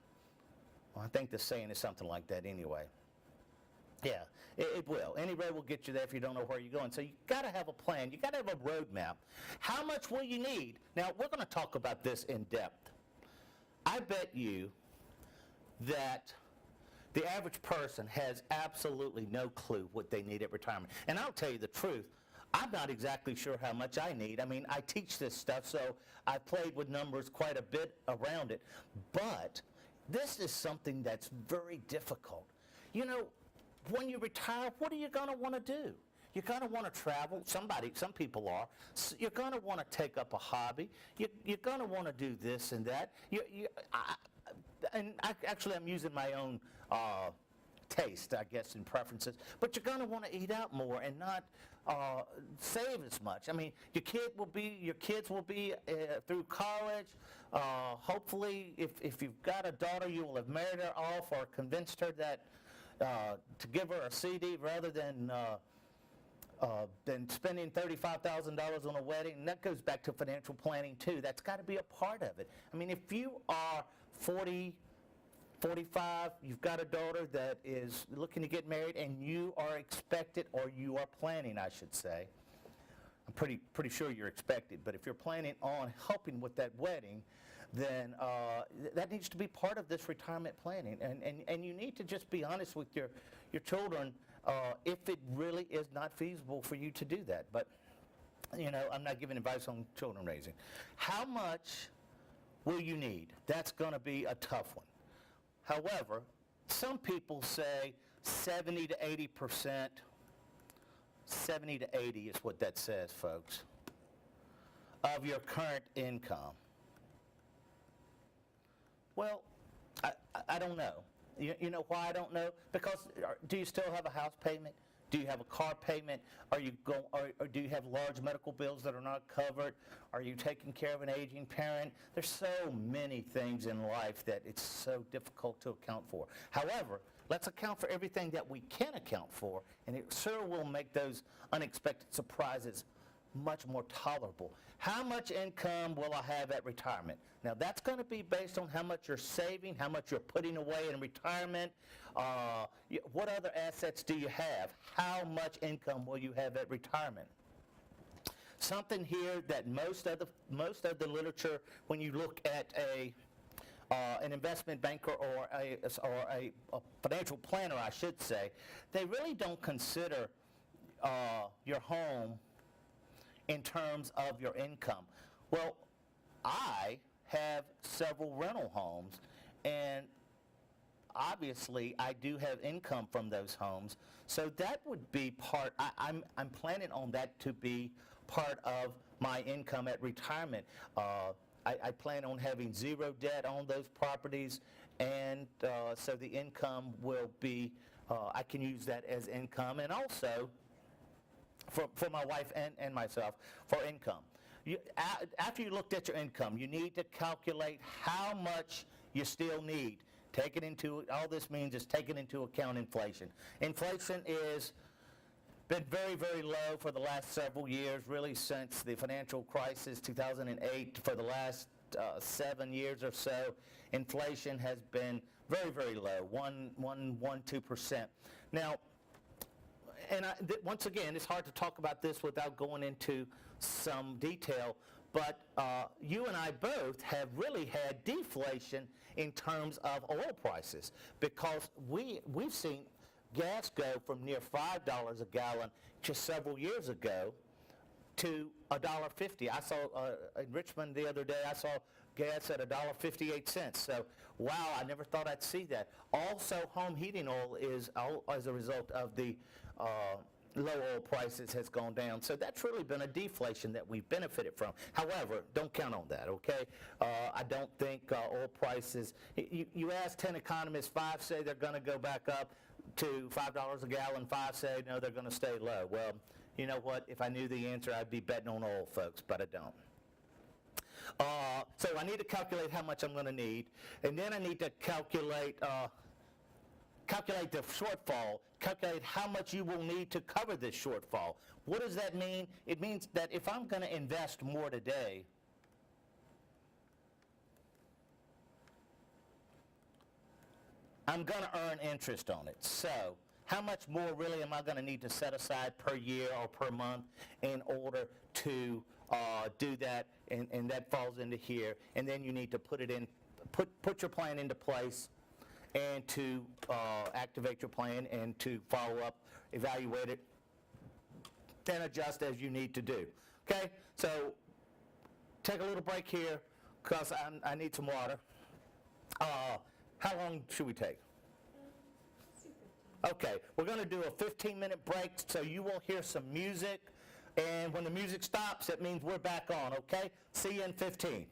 well, I think the saying is something like that anyway. Yeah, it will. Any road will get you there if you don't know where you're going. So you got to have a plan. You got to have a roadmap. How much will you need? Now, we're going to talk about this in depth. I bet you that the average person has absolutely no clue what they need at retirement. And I'll tell you the truth, I'm not exactly sure how much I need. I mean, I teach this stuff, so I played with numbers quite a bit around it. But this is something that's very difficult. You know, when you retire, what are you going to want to do? You're going to want to travel. Some people are. You're going to want to take up a hobby. You're going to want to do this and that. I'm using my own taste, I guess, and preferences. But you're going to want to eat out more and not save as much. I mean, your kids will be through college. Hopefully, if you've got a daughter, you will have married her off or convinced her that to give her a CD rather than spending $35,000 on a wedding. And that goes back to financial planning too. That's got to be a part of it. I mean, if you are 40, 45, you've got a daughter that is looking to get married, and you are expected, or you are planning, I should say. I'm pretty sure you're expected, but if you're planning on helping with that wedding, then that needs to be part of this retirement planning. And you need to just be honest with your children if it really is not feasible for you to do that. But, you know, I'm not giving advice on children raising. How much will you need? That's going to be a tough one. However, some people say 70 to 80%. 70 to 80 is what that says, folks, of your current income. Well, I don't know. You know why I don't know? Because do you still have a house payment? Do you have a car payment? Or do you have large medical bills that are not covered? Are you taking care of an aging parent? There's so many things in life that it's so difficult to account for. However, let's account for everything that we can account for, and it sure will make those unexpected surprises much more tolerable. How much income will I have at retirement? Now that's going to be based on how much you're saving, how much you're putting away in retirement, what other assets do you have, how much income will you have at retirement. Something here that most of the literature, when you look at an investment banker or a financial planner, I should say, they really don't consider your home in terms of your income. Well, I have several rental homes, and obviously I do have income from those homes, so that would be part, I'm planning on that to be part of my income at retirement. I plan on having zero debt on those properties, and so the income will be, I can use that as income, and also for my wife and myself for income. After you looked at your income, you need to calculate how much you still need. All this means is taking into account inflation. Inflation is been very, very low for the last several years, really since the financial crisis, 2008. For the last 7 years or so, inflation has been very, very low, 2%. Now, and once again, it's hard to talk about this without going into some detail, but you and I both have really had deflation in terms of oil prices, because we've seen gas go from near $5 a gallon just several years ago to $1.50. I saw in Richmond the other day, I saw gas at $1.58. So, wow, I never thought I'd see that. Also, home heating oil is, as a result of the low oil prices, has gone down. So that's really been a deflation that we've benefited from. However, don't count on that, okay? I don't think oil prices, you ask 10 economists, 5 say they're going to go back up to $5 a gallon, 5 say no, they're going to stay low. Well, you know what? If I knew the answer, I'd be betting on oil, folks, but I don't. So I need to calculate how much I'm going to need, and then I need to calculate the shortfall, calculate how much you will need to cover this shortfall. What does that mean? It means that if I'm going to invest more today, I'm going to earn interest on it. So how much more really am I going to need to set aside per year or per month in order to do that? And that falls into here. And then you need to put your plan into place, and to activate your plan, and to follow up, evaluate it, and adjust as you need to do. Okay? So take a little break here because I need some water. How long should we take? Okay, we're going to do a 15-minute break, so you will hear some music, and when the music stops, it means we're back on, okay? See you in 15.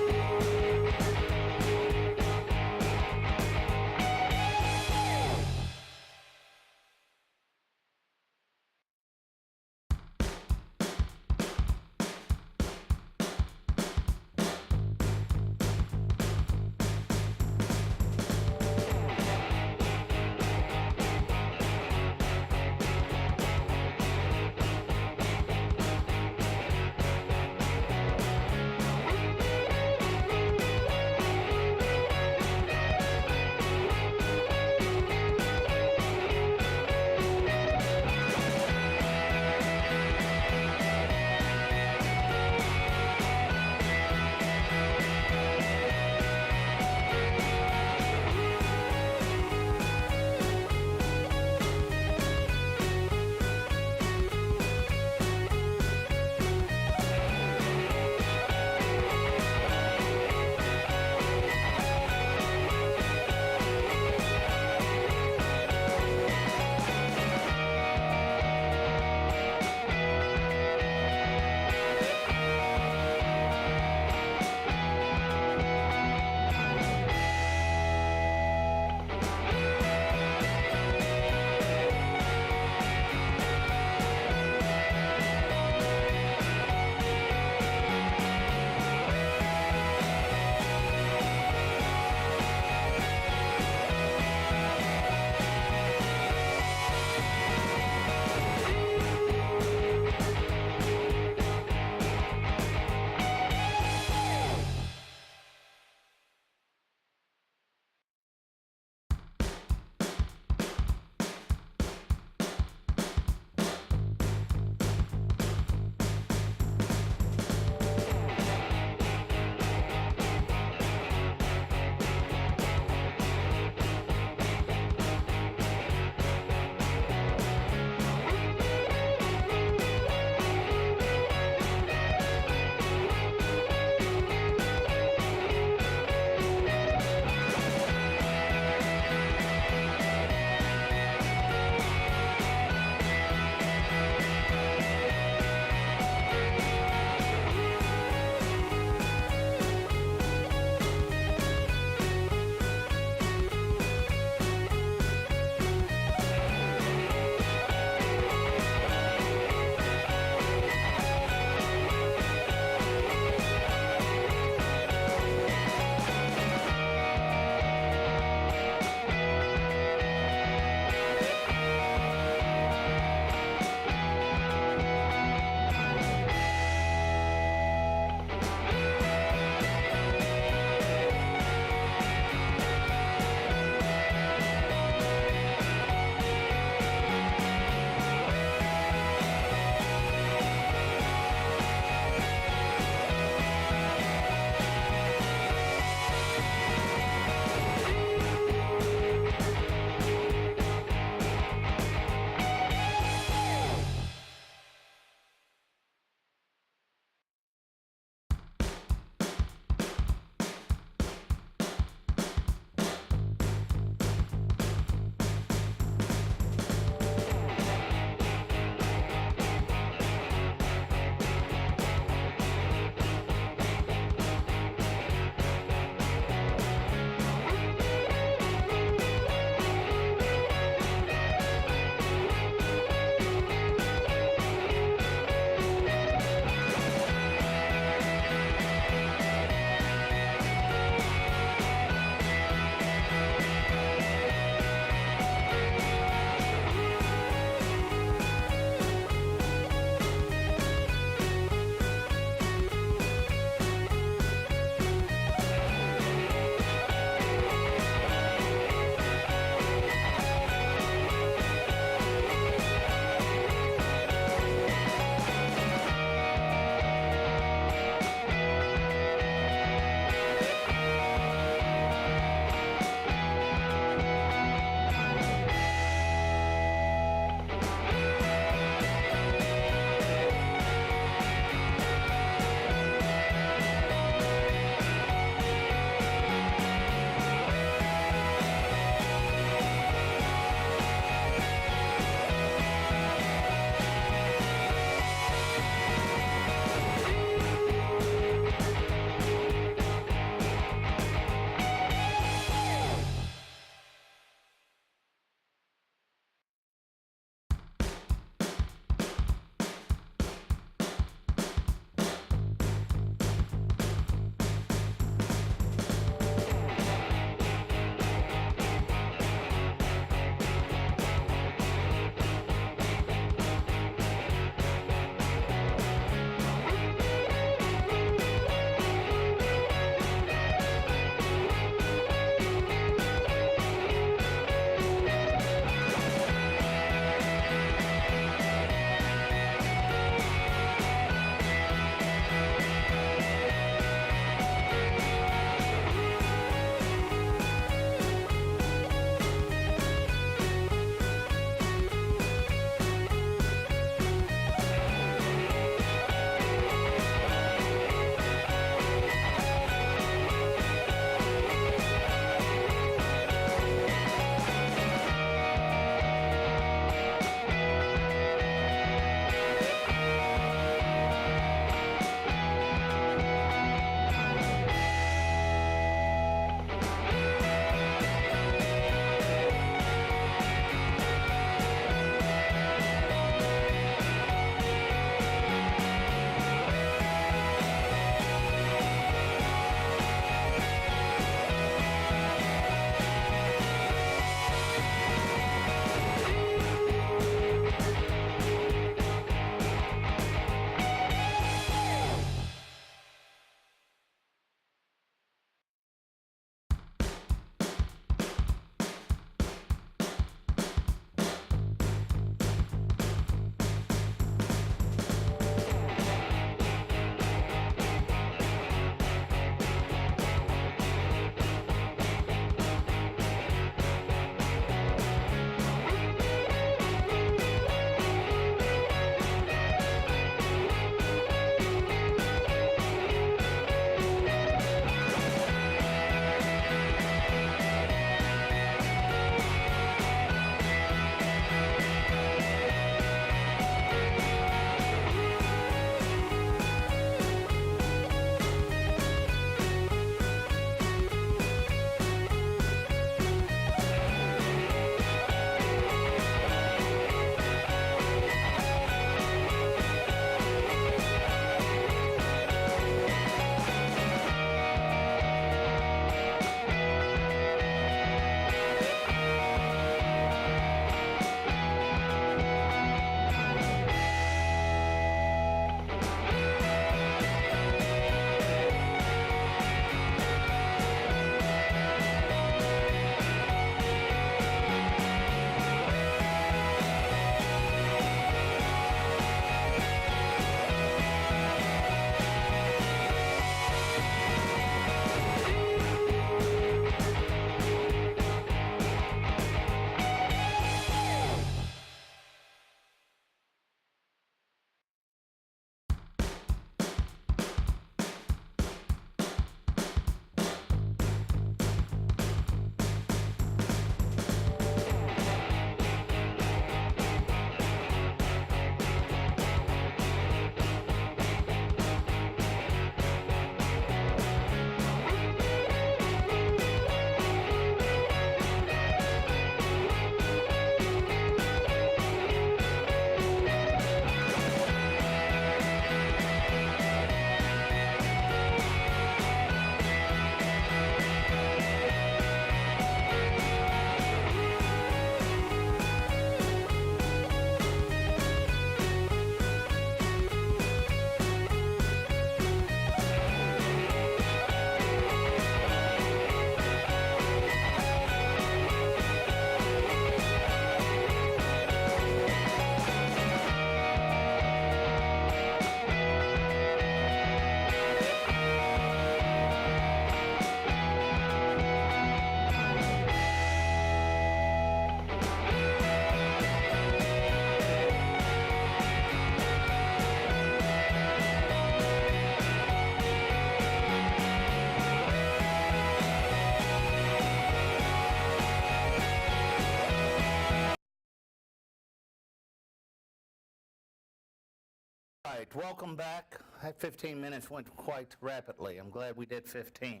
right, welcome back. That 15 minutes went quite rapidly. I'm glad we did 15.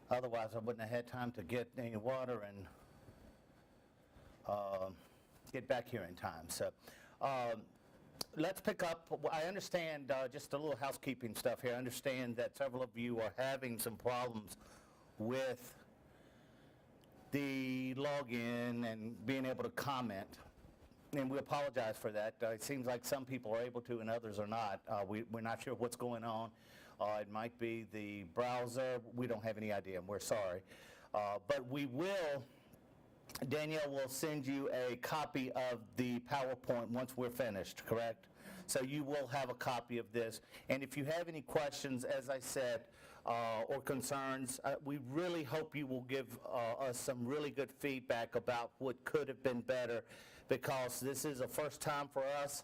Otherwise, I wouldn't have had time to get any water and get back here in time. So let's pick up. I understand, just a little housekeeping stuff here. I understand that several of you are having some problems with the login and being able to comment. And we apologize for that. It seems like some people are able to and others are not. We're not sure what's going on. It might be the browser. We don't have any idea, and we're sorry. But we will, Danielle will send you a copy of the PowerPoint once we're finished, correct? So you will have a copy of this. And if you have any questions, as I said, or concerns, we really hope you will give us some really good feedback about what could have been better, because this is a first time for us,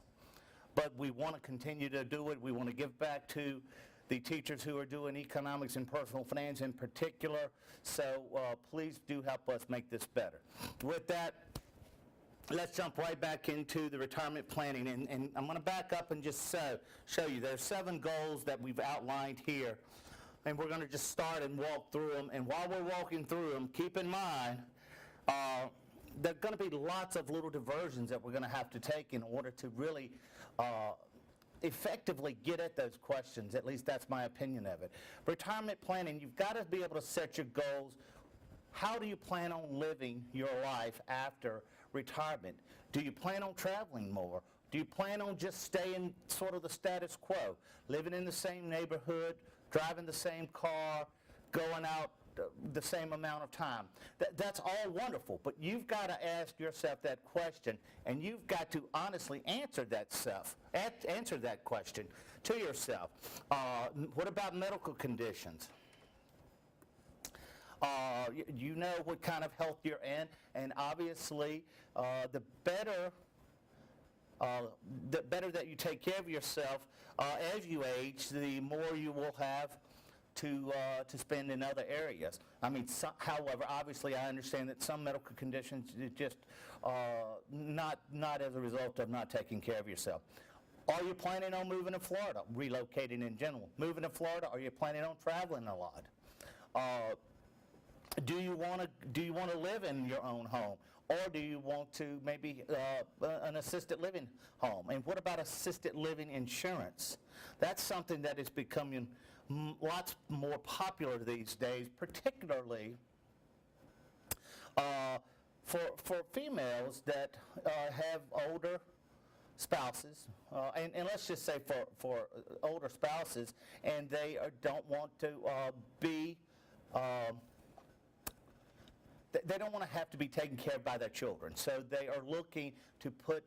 but we want to continue to do it. We want to give back to the teachers who are doing economics and personal finance in particular, so please do help us make this better. With that, let's jump right back into the retirement planning, and I'm going to back up and just show you there's 7 goals that we've outlined here, and we're going to just start and walk through them. And while we're walking through them, keep in mind there are going to be lots of little diversions that we're going to have to take in order to really effectively get at those questions. At least that's my opinion of it. Retirement planning, you've got to be able to set your goals. How do you plan on living your life after retirement? Do you plan on traveling more? Do you plan on just staying sort of the status quo, living in the same neighborhood, driving the same car, going out the same amount of time? That's all wonderful, but you've got to ask yourself that question, and you've got to honestly answer that question to yourself. What about medical conditions? You know what kind of health you're in, and obviously the better that you take care of yourself as you age, the more you will have to spend in other areas. I mean, however, obviously I understand that some medical conditions just not as a result of not taking care of yourself. Are you planning on moving to Florida, relocating in general? Moving to Florida, are you planning on traveling a lot? Do you want to live in your own home, or do you want to maybe an assisted living home? And what about assisted living insurance? That's something that is becoming lots more popular these days, particularly for females that have older spouses, and let's just say for older spouses, and they don't want to be they don't want to have to be taken care of by their children. So they are looking to put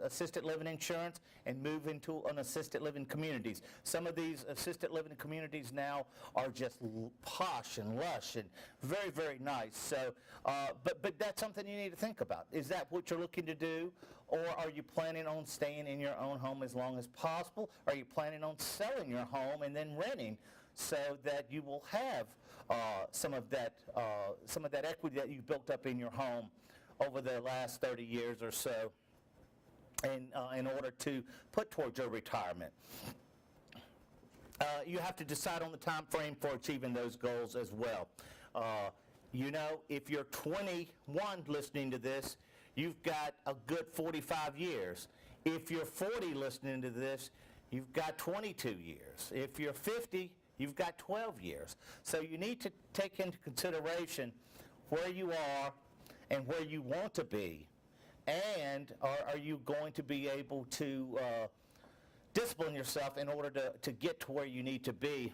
assisted living insurance and move into an assisted living communities. Some of these assisted living communities now are just posh and lush and very, very nice. So, but that's something you need to think about. Is that what you're looking to do? Or are you planning on staying in your own home as long as possible? Are you planning on selling your home and then renting, so that you will have some of that equity that you built up in your home over the last 30 years or so, in order to put towards your retirement? You have to decide on the time frame for achieving those goals as well. You know, if you're 21 listening to this, you've got a good 45 years. If you're 40 listening to this, you've got 22 years. If you're 50, you've got 12 years. So you need to take into consideration where you are and where you want to be, and are you going to be able to discipline yourself in order to get to where you need to be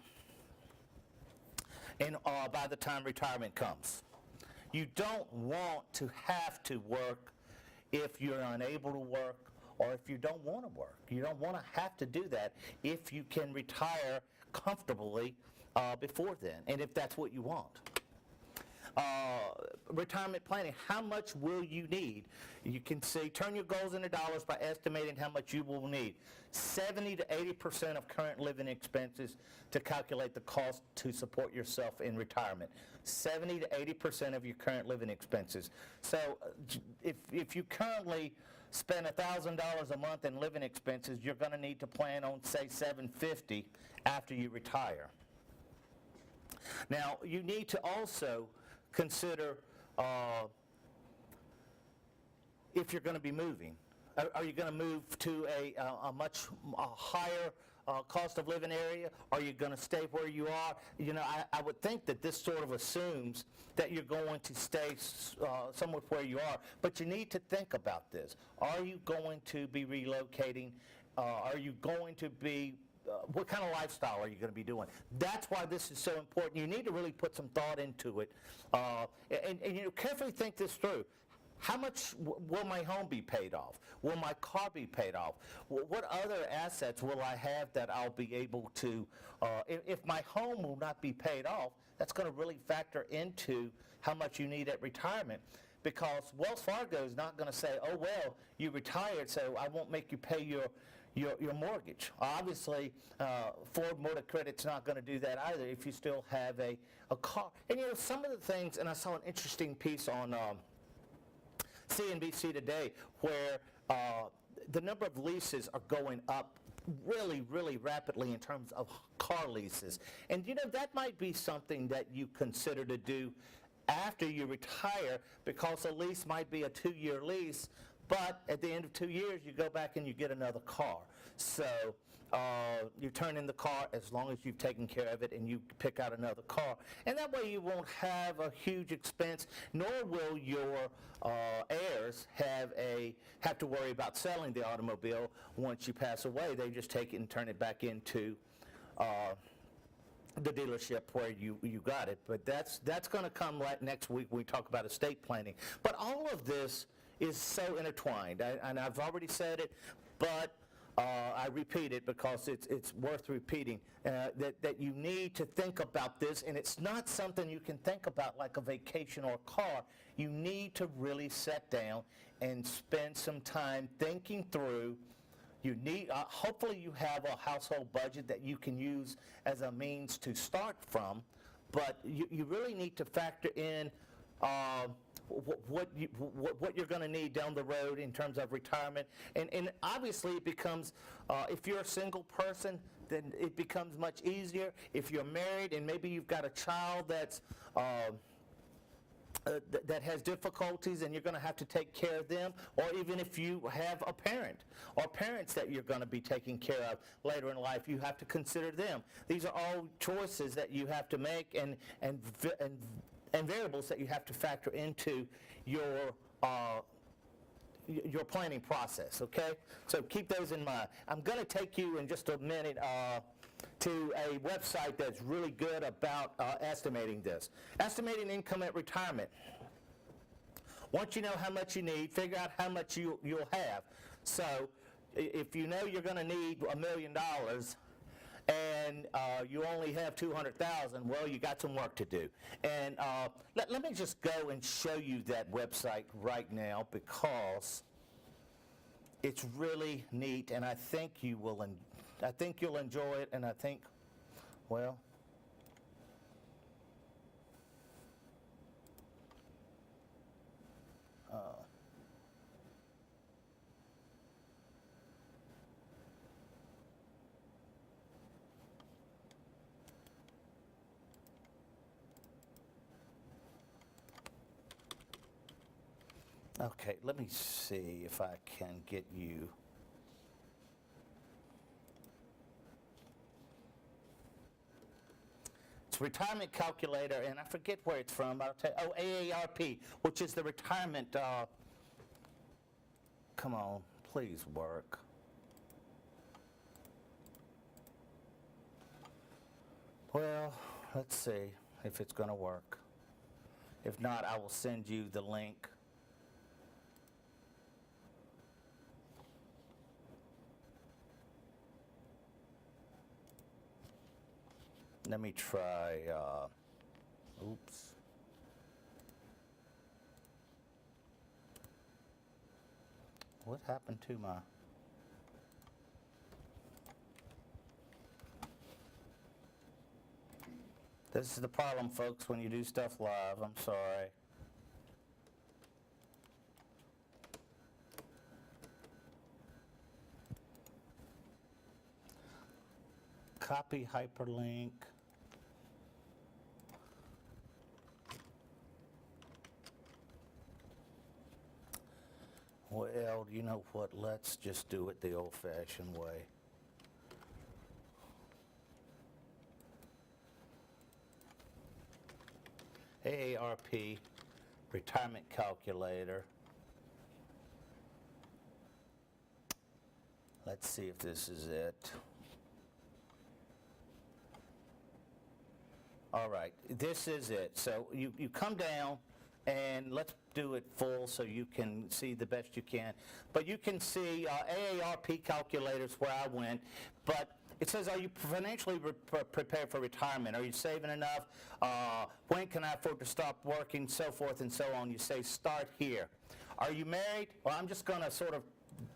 by the time retirement comes. You don't want to have to work if you're unable to work, or if you don't want to work. You don't want to have to do that if you can retire comfortably before then, and if that's what you want. Retirement planning, how much will you need? You can see, turn your goals into dollars by estimating how much you will need. 70 to 80% of current living expenses to calculate the cost to support yourself in retirement. 70 to 80% of your current living expenses. So if you currently spend $1,000 a month in living expenses, you're going to need to plan on, say, $750 after you retire. Now, you need to also consider if you're going to be moving. Are you going to move to a much higher cost of living area? Are you going to stay where you are? You know, I would think that this sort of assumes that you're going to stay somewhere where you are, but you need to think about this. Are you going to be relocating? Are you going to be what kind of lifestyle are you going to be doing? That's why this is so important. You need to really put some thought into it, and you know, carefully think this through. How much will my home be paid off? Will my car be paid off? What other assets will I have that I'll be able to, if my home will not be paid off, that's going to really factor into how much you need at retirement. Because Wells Fargo is not going to say, oh, well, you retired, so I won't make you pay your mortgage. Obviously, Ford Motor Credit's not going to do that either if you still have a car. And you know, some of the things, and I saw an interesting piece on CNBC today where the number of leases are going up really, really rapidly in terms of car leases. And you know, that might be something that you consider to do after you retire, because a lease might be a 2-year lease, but at the end of 2 years you go back and you get another car. So you turn in the car as long as you've taken care of it and you pick out another car. And that way you won't have a huge expense, nor will your heirs have to worry about selling the automobile once you pass away. They just take it and turn it back into the dealership where you got it. But that's going to come right next week when we talk about estate planning. But all of this is so intertwined, and I've already said it, but I repeat it because it's worth repeating, that you need to think about this, and it's not something you can think about like a vacation or a car. You need to really sit down and spend some time thinking through. You need, hopefully you have a household budget that you can use as a means to start from, but you really need to factor in what you're going to need down the road in terms of retirement. And obviously it becomes, if you're a single person, then it becomes much easier. If you're married and maybe you've got a child that's that has difficulties and you're going to have to take care of them, or even if you have a parent or parents that you're going to be taking care of later in life, you have to consider them. These are all choices that you have to make and variables that you have to factor into your planning process, okay? So keep those in mind. I'm going to take you in just a minute to a website that's really good about estimating this. Estimating income at retirement. Once you know how much you need, figure out how much you'll have. So if you know you're going to need $1 million and you only have $200,000, well, you got some work to do. And let me just go and show you that website right now, because it's really neat, and I think you'll enjoy it, and I think, well, okay, let me see if I can get you. It's Retirement Calculator, and I forget where it's from, but I'll tell you. Oh, AARP, which is the retirement, come on, please work. Well, let's see if it's going to work. If not, I will send you the link. Let me try, oops. What happened to my? This is the problem, folks, when you do stuff live. I'm sorry. copy hyperlink. Well, you know what? Let's just do it the old-fashioned way. AARP retirement calculator. Let's see if this is it. All right, this is it. So you come down, and let's do it full so you can see the best you can. But you can see AARP calculators where I went, but it says, are you financially prepared for retirement? Are you saving enough? When can I afford to stop working? So forth and so on. You say, start here. Are you married? Well, I'm just going to sort of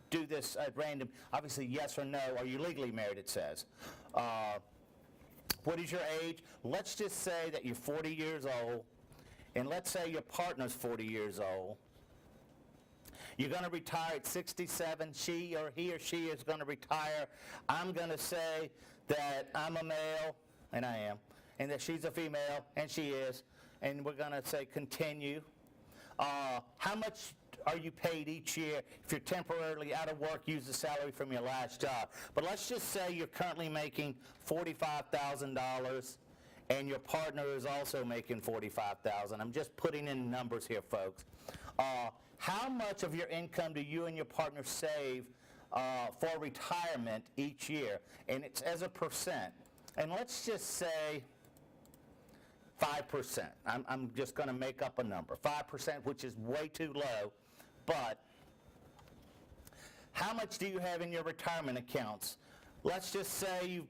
do this at random. Obviously, yes or no. Are you legally married, it says. What is your age? Let's just say that you're 40 years old, and let's say your partner's 40 years old. You're going to retire at 67. He or she is going to retire. I'm going to say that I'm a male, and I am, and that she's a female, and she is, and we're going to say continue. How much are you paid each year? If you're temporarily out of work, use the salary from your last job. But let's just say you're currently making $45,000 and your partner is also making $45,000. I'm just putting in numbers here, folks. How much of your income do you and your partner save for retirement each year? And it's as a percent. And let's just say 5%. I'm just going to make up a number. 5%, which is way too low. But how much do you have in your retirement accounts? Let's just say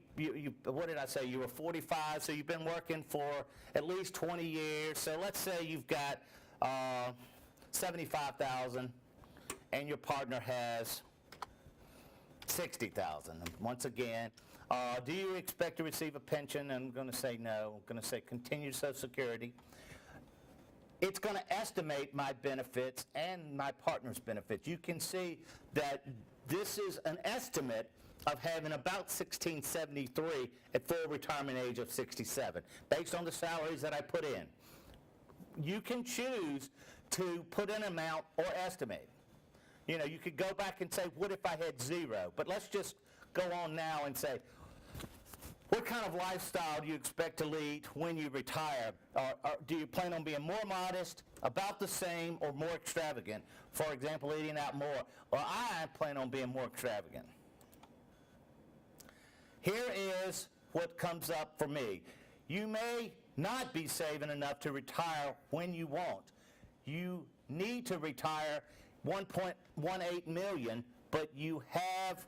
what did I say? You were 45, so you've been working for at least 20 years. So let's say you've got $75,000 and your partner has $60,000. Once again, do you expect to receive a pension? I'm going to say no. I'm going to say continue Social Security. It's going to estimate my benefits and my partner's benefits. You can see that this is an estimate of having about $1,673 at full retirement age of 67, based on the salaries that I put in. You can choose to put an amount or estimate. You know, you could go back and say, what if I had zero? But let's just go on now and say, what kind of lifestyle do you expect to lead when you retire? Or do you plan on being more modest, about the same, or more extravagant? For example, eating out more. Well, I plan on being more extravagant. Here is what comes up for me. You may not be saving enough to retire when you want. You need to retire $1.18 million, but you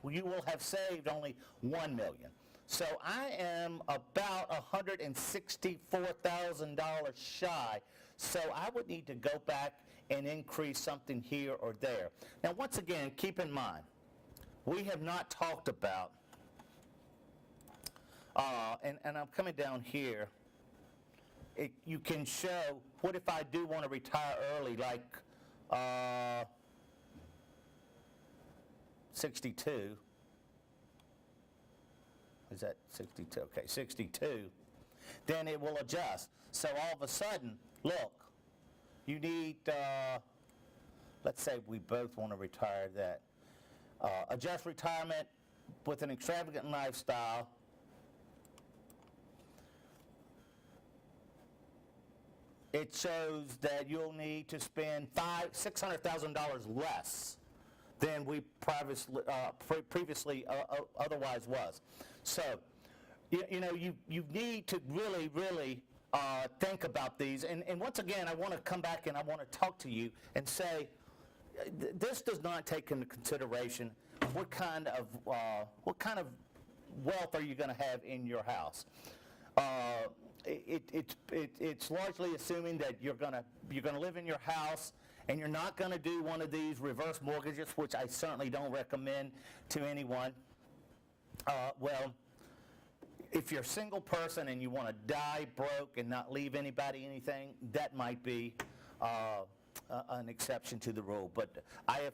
will have saved only $1 million. So I am about $164,000 shy. So I would need to go back and increase something here or there. Now, once again, keep in mind, we have not talked about, and I'm coming down here, you can show, what if I do want to retire early, like 62. Is that 62? Okay, 62. Then it will adjust. So all of a sudden, look, you need, let's say we both want to retire that. Adjust retirement with an extravagant lifestyle. It shows that you'll need to spend $600,000 less than we previously otherwise was. So, you know, you need to really, really think about these. And once again, I want to come back and I want to talk to you and say, this does not take into consideration what kind of wealth are you going to have in your house. It's largely assuming that you're going to live in your house and you're not going to do one of these reverse mortgages, which I certainly don't recommend to anyone. Well, if you're a single person and you want to die broke and not leave anybody anything, that might be an exception to the rule. But I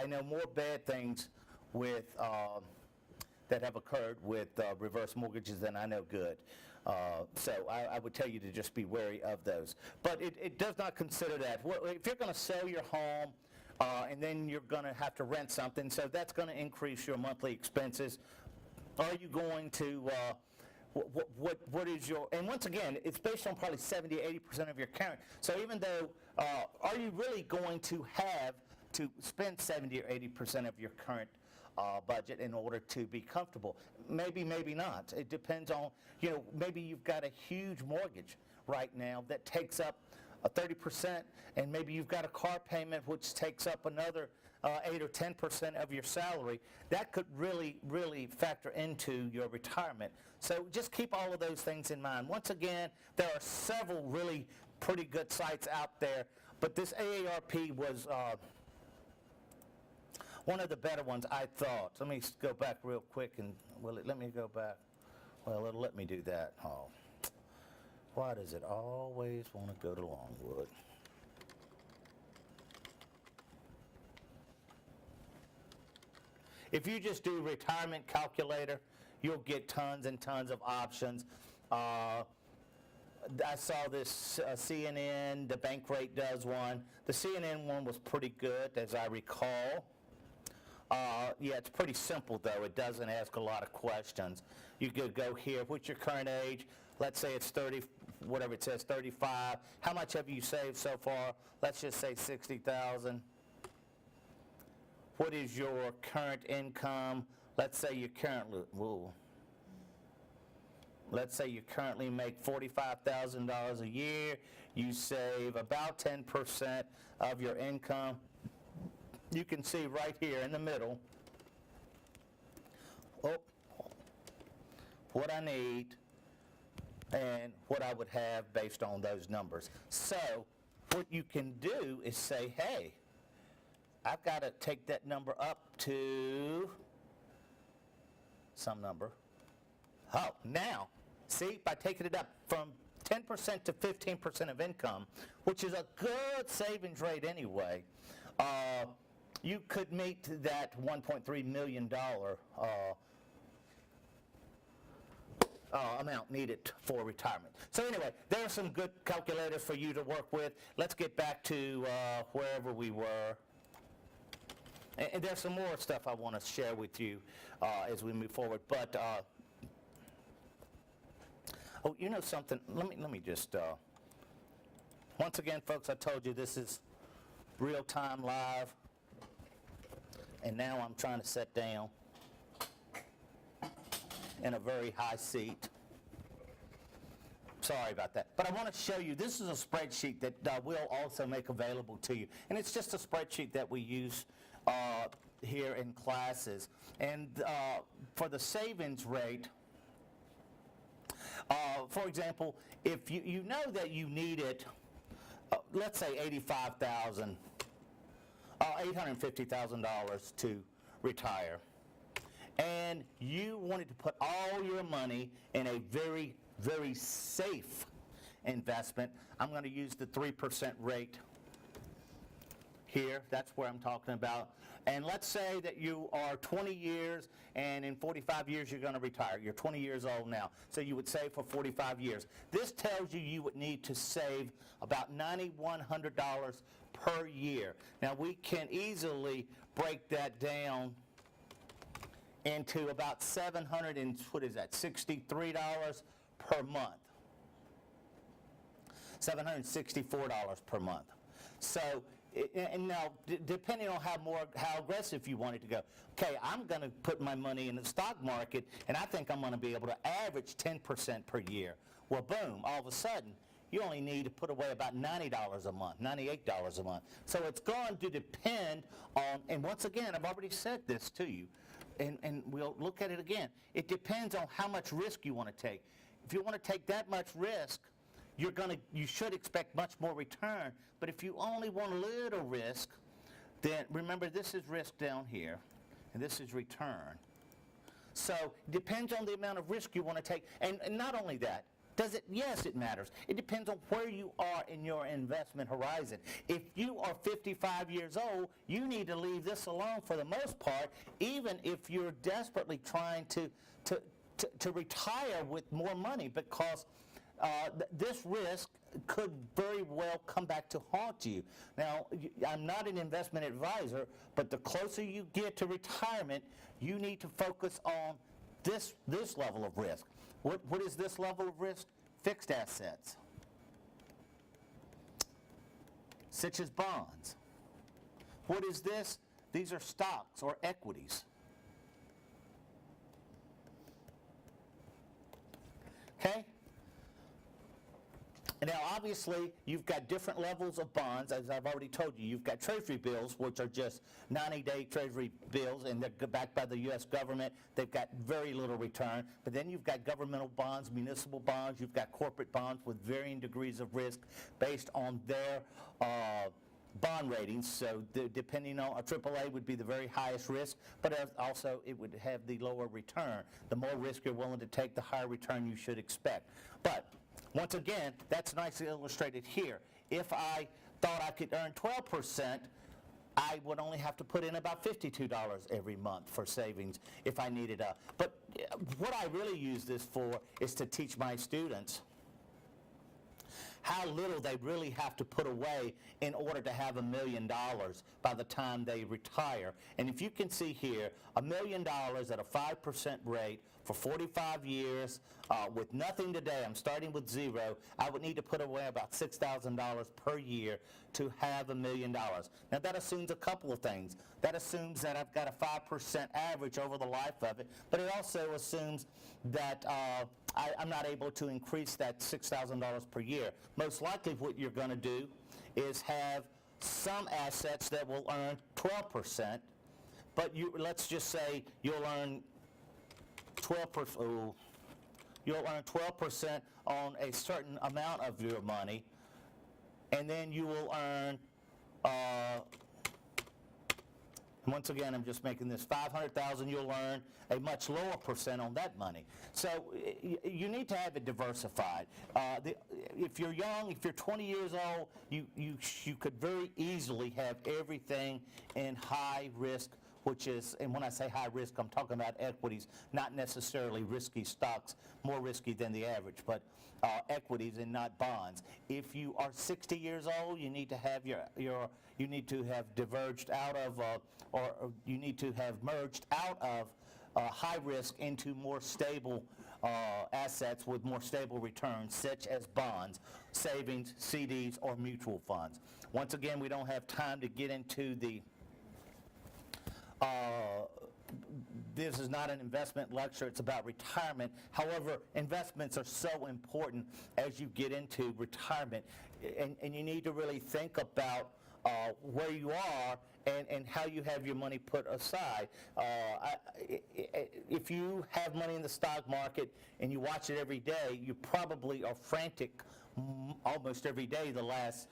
know more bad things with that have occurred with reverse mortgages, and I know good. So I would tell you to just be wary of those. But it does not consider that. If you're going to sell your home, and then you're going to have to rent something, so that's going to increase your monthly expenses. Are you going to, what is your, and once again, it's based on probably 70, 80% of your current. So even though, are you really going to have to spend 70 or 80% of your current budget in order to be comfortable? Maybe, maybe not. It depends on, maybe you've got a huge mortgage right now that takes up 30%, and maybe you've got a car payment which takes up another 8 or 10% of your salary. That could really, really factor into your retirement. So just keep all of those things in mind. Once again, there are several really pretty good sites out there, but this AARP was one of the better ones, I thought. Let me go back real quick, and will it let me go back? Well, it'll let me do that. Oh. Why does it always want to go to Longwood? If you just do retirement calculator, you'll get tons and tons of options. I saw this CNN, the Bankrate does one. The CNN one was pretty good, as I recall. Yeah, it's pretty simple, though. It doesn't ask a lot of questions. You could go here, what's your current age? Let's say it's 30, whatever it says, 35. How much have you saved so far? Let's just say 60,000. What is your current income? Let's say you currently, let's say you currently make $45,000 a year. You save about 10% of your income. You can see right here in the middle, what I need and what I would have based on those numbers. So what you can do is say, hey, I've got to take that number up to some number. Oh, now, see, by taking it up from 10% to 15% of income, which is a good savings rate anyway, you could meet that $1.3 million amount needed for retirement. So anyway, there are some good calculators for you to work with. Let's get back to wherever we were. And there's some more stuff I want to share with you as we move forward. But, oh, you know something? Let me just, once again, folks, I told you this is real-time live. And now I'm trying to sit down in a very high seat. Sorry about that. But I want to show you, this is a spreadsheet that we'll also make available to you. And it's just a spreadsheet that we use here in classes. And for the savings rate, for example, if you know that you needed, let's say $850,000 to retire, and you wanted to put all your money in a very, very safe investment, I'm going to use the 3% rate here. That's where I'm talking about. And let's say that you are 20 years, and in 45 years you're going to retire. You're 20 years old now, so you would save for 45 years. This tells you you would need to save about $9,100 per year. Now we can easily break that down into about $763 per month. $764 per month. So, and now, depending on how aggressive you want it to go. Okay, I'm going to put my money in the stock market, and I think I'm going to be able to average 10% per year. Well, boom, all of a sudden, you only need to put away about $90 a month, $98 a month. So it's going to depend on, and once again, I've already said this to you, and we'll look at it again. It depends on how much risk you want to take. If you want to take that much risk, you should expect much more return. But if you only want a little risk, then remember this is risk down here, and this is return. So it depends on the amount of risk you want to take. And not only that, Does it? Yes, it matters. It depends on where you are in your investment horizon. If you are 55 years old, you need to leave this alone for the most part, even if you're desperately trying to retire with more money, because this risk could very well come back to haunt you. Now, I'm not an investment advisor, but the closer you get to retirement, you need to focus on this level of risk. What is this level of risk? Fixed assets, such as bonds. What is this? These are stocks or equities. Okay? Now, obviously, you've got different levels of bonds, as I've already told you. You've got Treasury bills, which are just 90-day Treasury bills, and they're backed by the U.S. government. They've got very little return. But then you've got governmental bonds, municipal bonds. You've got corporate bonds with varying degrees of risk based on their bond ratings. So depending on a AAA would be the very highest risk, but also it would have the lower return. The more risk you're willing to take, the higher return you should expect. But once again, that's nicely illustrated here. If I thought I could earn 12%, I would only have to put in about $52 every month for savings if I needed a. But what I really use this for is to teach my students how little they really have to put away in order to have $1 million by the time they retire. And if you can see here, $1 million at a 5% rate for 45 years with nothing today, I'm starting with zero, I would need to put away about $6,000 per year to have $1 million. Now that assumes a couple of things. That assumes that I've got a 5% average over the life of it, but it also assumes that I'm not able to increase that $6,000 per year. Most likely what you're going to do is have some assets that will earn 12%, but let's just say you'll earn 12%. You'll earn 12% on a certain amount of your money, and then you will earn. Once again, I'm just making this $500,000. You'll earn a much lower percent on that money. So you need to have it diversified. If you're young, if you're 20 years old, you could very easily have everything in high risk, which is, and when I say high risk, I'm talking about equities, not necessarily risky stocks, more risky than the average, but equities and not bonds. If you are 60 years old, you need to have you need to have diverged out of, or you need to have merged out of high risk into more stable assets with more stable returns, such as bonds, savings, CDs, or mutual funds. Once again, we don't have time to get into the this is not an investment lecture, it's about retirement. However, investments are so important as you get into retirement, and you need to really think about where you are and how you have your money put aside. If you have money in the stock market and you watch it every day, you probably are frantic almost every day the last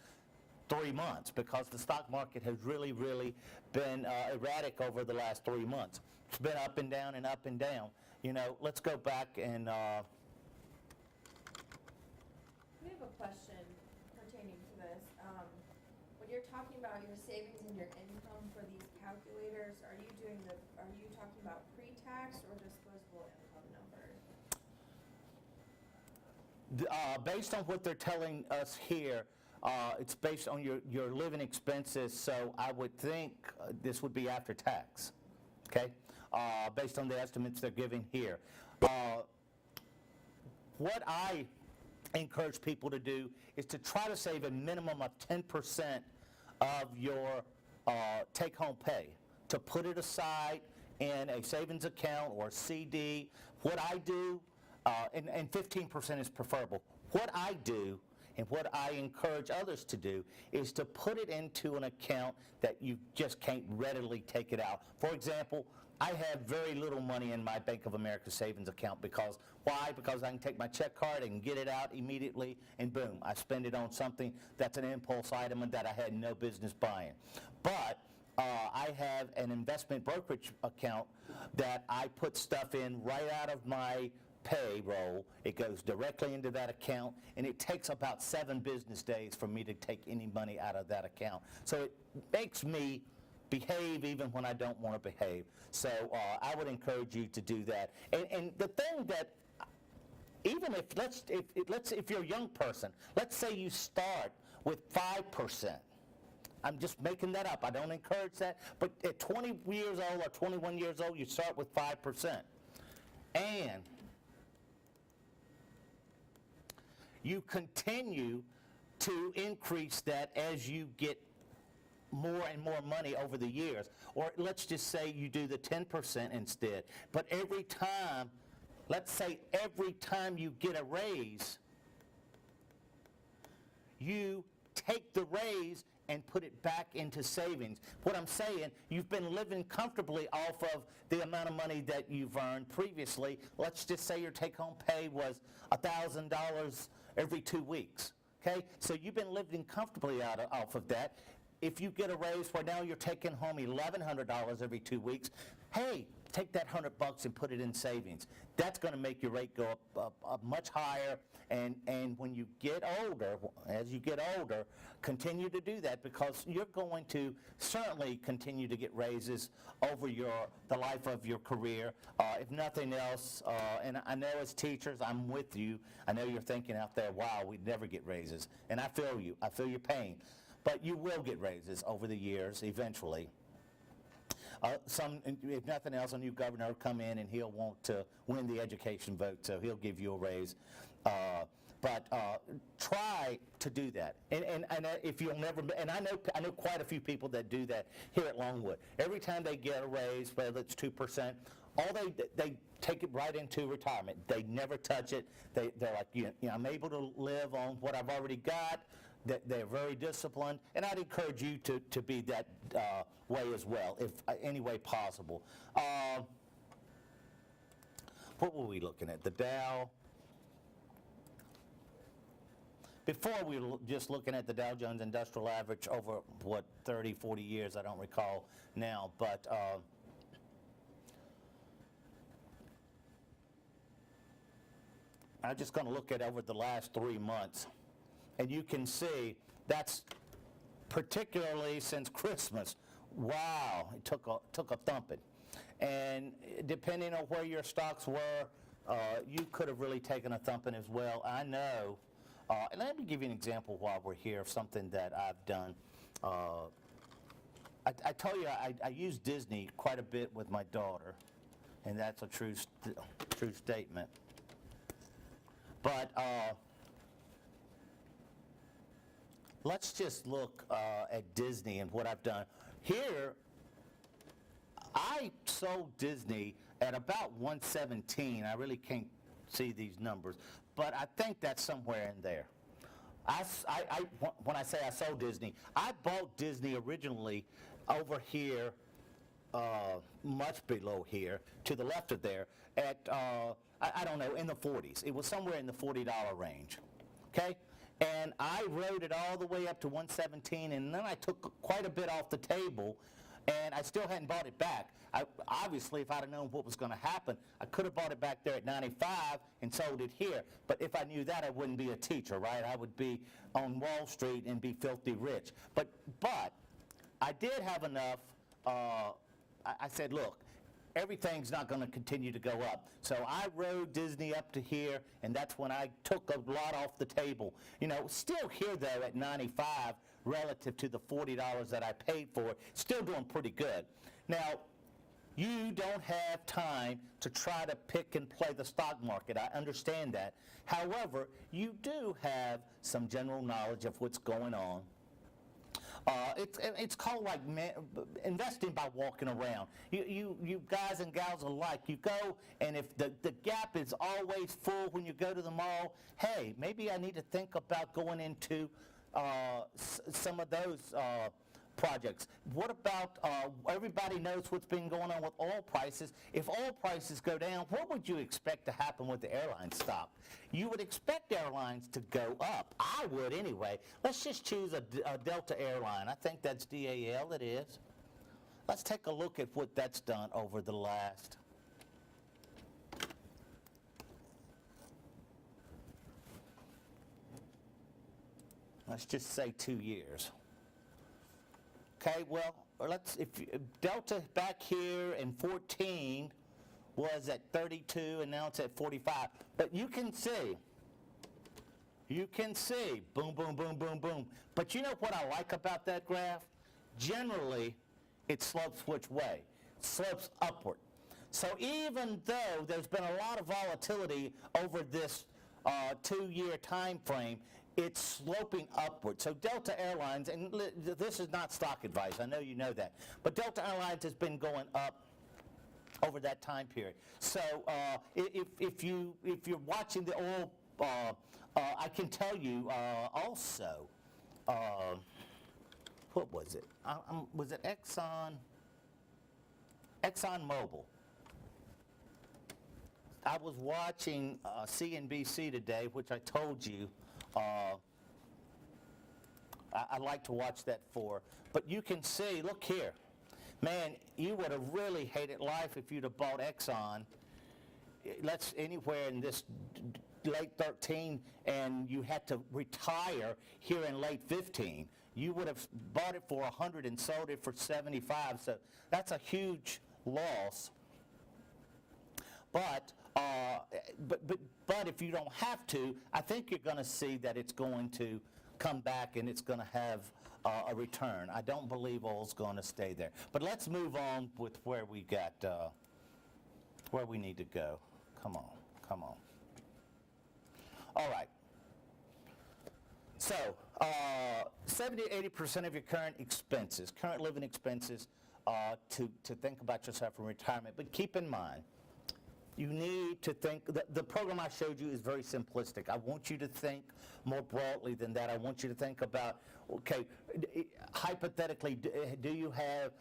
3 months, because the stock market has really been erratic over the last 3 months. It's been up and down and up and down. You know, let's go back and We have a question pertaining to this. When you're talking about your savings and your income for these calculators, are you talking about pre-tax or disposable income numbers? Based on what they're telling us here, it's based on your living expenses, so I would think this would be after tax, okay? Based on the estimates they're giving here. What I encourage people to do is to try to save a minimum of 10% of your take-home pay, to put it aside in a savings account or a CD. What I do, and 15% is preferable. What I do and what I encourage others to do is to put it into an account that you just can't readily take it out. For example, I have very little money in my Bank of America savings account because, why? Because I can take my check card and get it out immediately, and boom, I spend it on something that's an impulse item and that I had no business buying. But I have an investment brokerage account that I put stuff in right out of my payroll. It goes directly into that account, and it takes about 7 business days for me to take any money out of that account. So it makes me behave even when I don't want to behave. So I would encourage you to do that. And the thing that, even if you're a young person, let's say you start with 5%. I'm just making that up. I don't encourage that. But at 20 years old or 21 years old, you start with 5%. And you continue to increase that as you get more and more money over the years. Or let's just say you do the 10% instead. But every time, let's say every time you get a raise, you take the raise and put it back into savings. What I'm saying, you've been living comfortably off of the amount of money that you've earned previously. Let's just say your take-home pay was $1,000 every 2 weeks. Okay, so you've been living comfortably off of that. If you get a raise where now you're taking home $1,100 every 2 weeks, hey, take that $100 and put it in savings. That's going to make your rate go up much higher. And when you get older, as you get older, continue to do that, because you're going to certainly continue to get raises over the life of your career. If nothing else, and I know as teachers, I'm with you. I know you're thinking out there, wow, we'd never get raises. And I feel you. I feel your pain. But you will get raises over the years eventually. If nothing else, a new governor will come in and he'll want to win the education vote, so he'll give you a raise. But try to do that. And if you'll never, and I know quite a few people that do that here at Longwood. Every time they get a raise, whether it's 2%, they take it right into retirement. They never touch it. They're like, I'm able to live on what I've already got. They're very disciplined, and I'd encourage you to be that way as well, if any way possible. What were we looking at? The Dow. Before we were just looking at the Dow Jones Industrial Average over, 30, 40 years, I don't recall now, but I'm just going to look at over the last 3 months. And you can see that's particularly since Christmas. Wow, it took a thumping. And depending on where your stocks were, you could have really taken a thumping as well. I know. And let me give you an example while we're here of something that I've done. I tell you, I use Disney quite a bit with my daughter, and that's a true statement. But let's just look at Disney and what I've done. Here, I sold Disney at about 117. I really can't see these numbers, but I think that's somewhere in there. When I say I sold Disney, I bought Disney originally over here, much below here, to the left of there, at, I don't know, in the 40s. It was somewhere in the $40 range, okay? And I rode it all the way up to 117, and then I took quite a bit off the table, and I still hadn't bought it back. Obviously, if I'd have known what was going to happen, I could have bought it back there at 95 and sold it here. But if I knew that, I wouldn't be a teacher, right? I would be on Wall Street and be filthy rich. But I did have enough. I said, look, everything's not going to continue to go up. So I rode Disney up to here, and that's when I took a lot off the table. You know, still here, though, at 95 relative to the $40 that I paid for it, still doing pretty good. Now, you don't have time to try to pick and play the stock market. I understand that. However, you do have some general knowledge of what's going on. It's called like investing by walking around. You guys and gals alike, you go, and if the gap is always full when you go to the mall, hey, maybe I need to think about going into some of those projects. What about, everybody knows what's been going on with oil prices. If oil prices go down, what would you expect to happen with the airline stock? You would expect airlines to go up. I would anyway. Let's just choose a Delta airline. I think that's DAL, it is. Let's take a look at what that's done over the last let's just say 2 years. Okay, well, Delta back here in 14 was at 32 and now it's at 45. But you can see, boom, boom, boom, boom, boom. But you know what I like about that graph? Generally, it slopes which way? It slopes upward. So even though there's been a lot of volatility over this 2-year time frame, it's sloping upward. So Delta Airlines, and this is not stock advice, I know you know that, but Delta Airlines has been going up over that time period. So if you're watching the oil, I can tell you also, what was it? Was it ExxonMobil? I was watching CNBC today, which I told you I like to watch that for. But you can see, look here. Man, you would have really hated life if you'd have bought Exxon. Let's anywhere in this late 13 and you had to retire here in late 15. You would have bought it for 100 and sold it for 75. So that's a huge loss. But if you don't have to, I think you're going to see that it's going to come back and it's going to have a return. I don't believe oil's going to stay there. But let's move on with where we got, where we need to go. Come on. All right. So 70 to 80% of your current expenses, current living expenses, to think about yourself in retirement. But keep in mind, you need to think, the program I showed you is very simplistic. I want you to think more broadly than that. I want you to think about, okay, hypothetically, do you have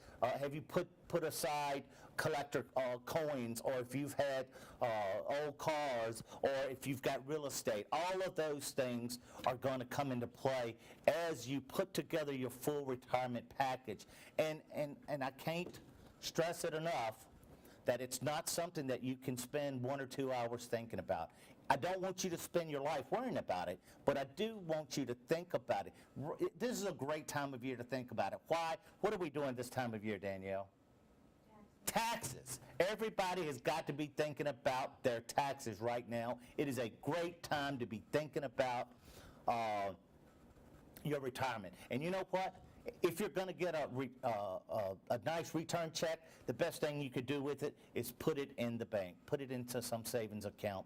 you put aside collector coins, or if you've had old cars, or if you've got real estate. All of those things are going to come into play as you put together your full retirement package. And I can't stress it enough, that it's not something that you can spend 1 or 2 hours thinking about. I don't want you to spend your life worrying about it, but I do want you to think about it. This is a great time of year to think about it. Why? What are we doing this time of year, Danielle? Taxes. Everybody has got to be thinking about their taxes right now. It is a great time to be thinking about your retirement. And you know what? If you're going to get a nice return check, the best thing you could do with it is put it in the bank, put it into some savings account,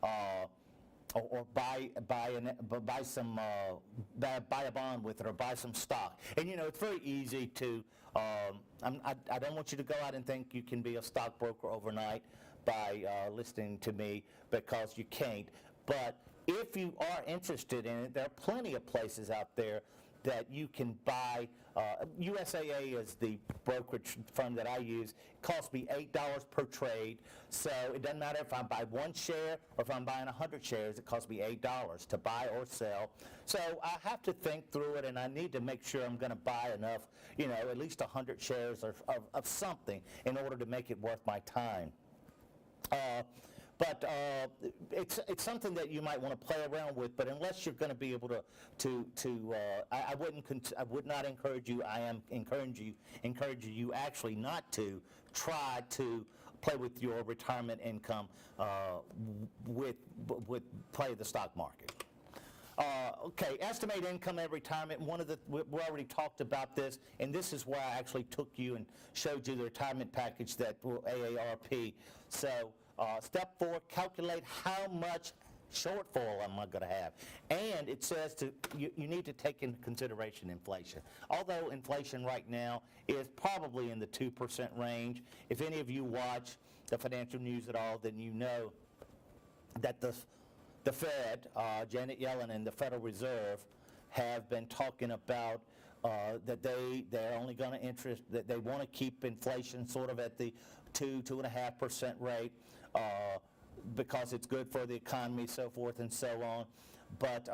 or buy a bond with it, or buy some stock. And you know, it's very easy to. I don't want you to go out and think you can be a stockbroker overnight by listening to me, because you can't. But if you are interested in it, there are plenty of places out there that you can buy. USAA is the brokerage firm that I use. It costs me $8 per trade. So it doesn't matter if I buy 1 share or if I'm buying 100 shares, it costs me $8 to buy or sell. So I have to think through it, and I need to make sure I'm going to buy enough, you know, at least 100 shares of something in order to make it worth my time. But it's something that you might want to play around with. But unless you're going to be able I would not encourage you. I am encouraging you actually not to try to play with your retirement income with play the stock market. Okay, estimate income at retirement. We already talked about this, and this is why I actually took you and showed you the retirement package that will AARP. So step 4, calculate how much shortfall am I going to have. And it says you need to take into consideration inflation. Although inflation right now is probably in the 2% range, if any of you watch the financial news at all, then you know that the Fed, Janet Yellen and the Federal Reserve have been talking about that they're only going to that they want to keep inflation sort of at the 2.5% rate because it's good for the economy, so forth and so on. But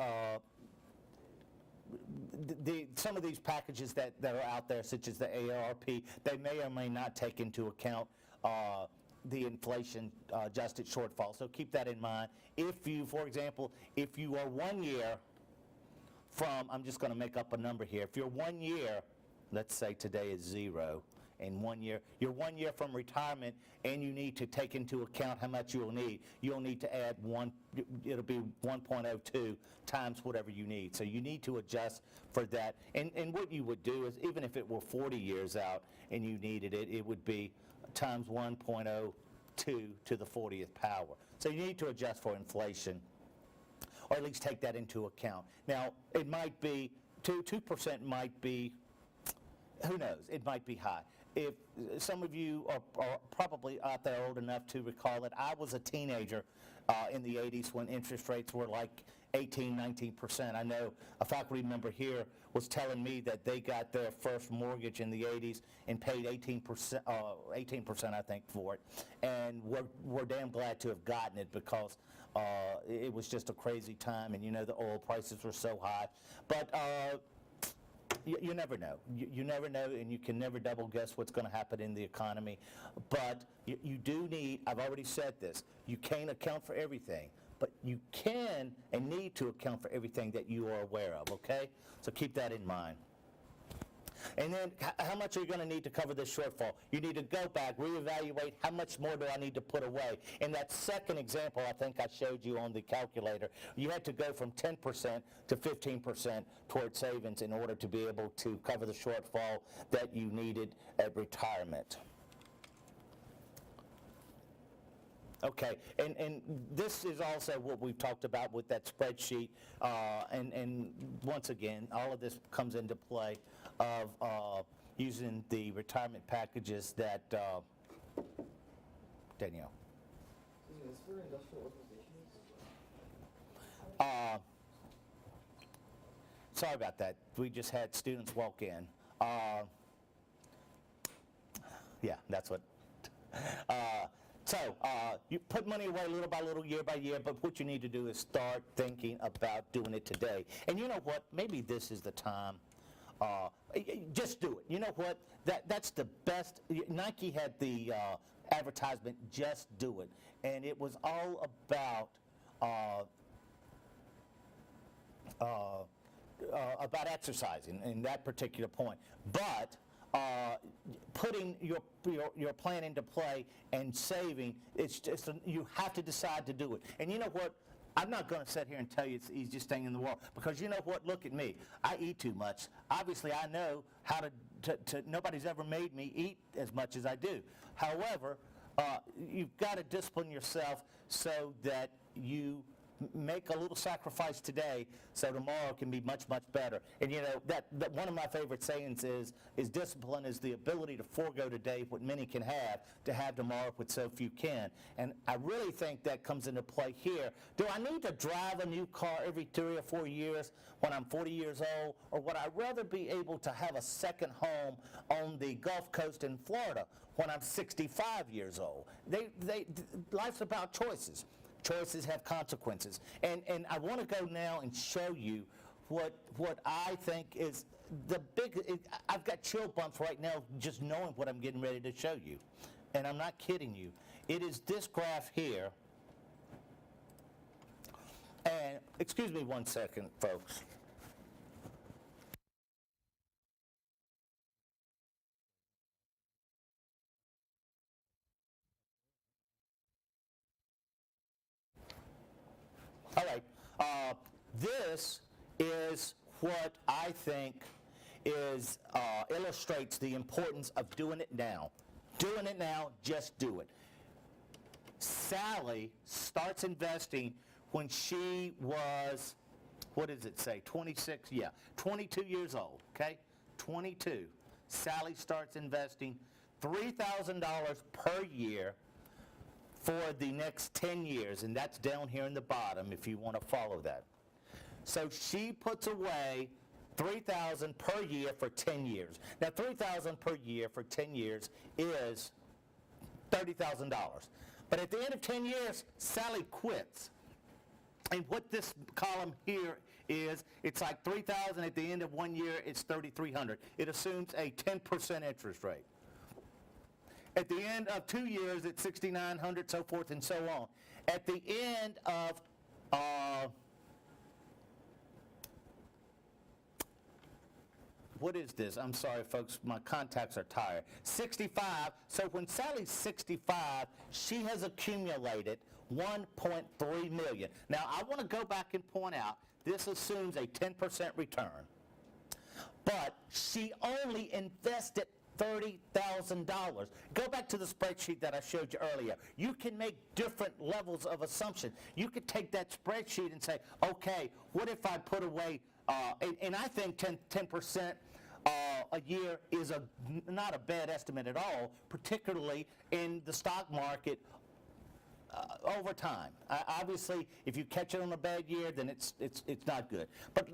some of these packages that are out there, such as the AARP, they may or may not take into account the inflation adjusted shortfall. So keep that in mind. If you, for example, if you are 1 year from, I'm just going to make up a number here, if you're 1 year, let's say today is 0, and 1 year, you're 1 year from retirement, and you need to take into account how much you'll need to add it'll be 1.02 times whatever you need. So you need to adjust for that. And what you would do is, even if it were 40 years out and you needed it, it would be times 1.02 to the 40th power. So you need to adjust for inflation, or at least take that into account. Now, it might be, 2% might be, who knows, it might be high. If some of you are probably out there old enough to recall it, I was a teenager in the 80s when interest rates were like 18, 19%. I know a faculty member here was telling me that they got their first mortgage in the 80s and paid 18%, I think, for it. And we're damn glad to have gotten it, because it was just a crazy time, and the oil prices were so high. But you never know. You never know, and you can never double guess what's going to happen in the economy. But you do need, I've already said this, you can't account for everything, but you can and need to account for everything that you are aware of, okay? So keep that in mind. And then how much are you going to need to cover this shortfall? You need to go back, reevaluate how much more do I need to put away. In that second example I think I showed you on the calculator, you had to go from 10% to 15% toward savings in order to be able to cover the shortfall that you needed at retirement. Okay, and this is also what we've talked about with that spreadsheet, and once again, all of this comes into play of using the retirement packages that, Danielle. Is this for industrial organizations? Sorry about that. We just had students walk in. Yeah, that's what. So you put money away little by little, year by year, but what you need to do is start thinking about doing it today. And you know what? Maybe this is the time. Just do it. You know what? That's the best. Nike had the advertisement, "Just Do It," and it was all about exercising in that particular point. But putting your plan into play and saving, it's just you have to decide to do it. And you know what? I'm not going to sit here and tell you it's the easiest thing in the world, because you know what? Look at me. I eat too much. Obviously, I know how to nobody's ever made me eat as much as I do. However, you've got to discipline yourself so that you make a little sacrifice today so tomorrow can be much, much better. And that one of my favorite sayings is discipline is the ability to forego today what many can have, to have tomorrow what so few can. And I really think that comes into play here. Do I need to drive a new car every 3 or 4 years when I'm 40 years old, or would I rather be able to have a second home on the Gulf Coast in Florida when I'm 65 years old? Life's about choices. Choices have consequences. And I want to go now and show you what I think is the big, I've got chill bumps right now just knowing what I'm getting ready to show you. And I'm not kidding you. It is this graph here. And excuse me 1 second, folks. All right, this is what I think illustrates the importance of doing it now. Doing it now, just do it. Sally starts investing when she was, what does it say, 26? Yeah, 22 years old, okay? 22. Sally starts investing $3,000 per year for the next 10 years, and that's down here in the bottom if you want to follow that. So she puts away $3,000 per year for 10 years. Now $3,000 per year for 10 years is $30,000. But at the end of 10 years, Sally quits. And what this column here is, it's like $3,000 at the end of 1 year, it's $3,300. It assumes a 10% interest rate. At the end of 2 years, it's $6,900, so forth and so on. At the end of what is this? I'm sorry, folks, my contacts are tired. 65, so when Sally's 65, she has accumulated $1.3 million. Now, I want to go back and point out, this assumes a 10% return, but she only invested $30,000. Go back to the spreadsheet that I showed you earlier. You can make different levels of assumption. You could take that spreadsheet and say, okay, what if I put away, and I think 10% a year is not a bad estimate at all, particularly in the stock market over time. Obviously, if you catch it on a bad year, then it's not good. But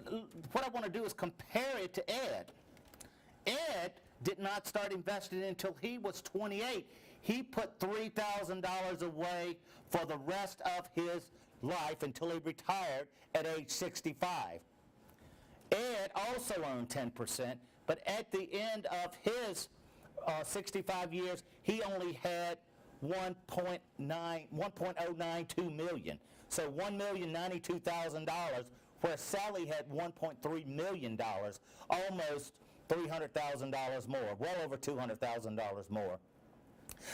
what I want to do is compare it to Ed. Ed did not start investing until he was 28. He put $3,000 away for the rest of his life until he retired at age 65. Ed also earned 10%, but at the end of his 65 years, he only had $1.092 million. So $1,092,000, where Sally had $1.3 million, almost $300,000 more, well over $200,000 more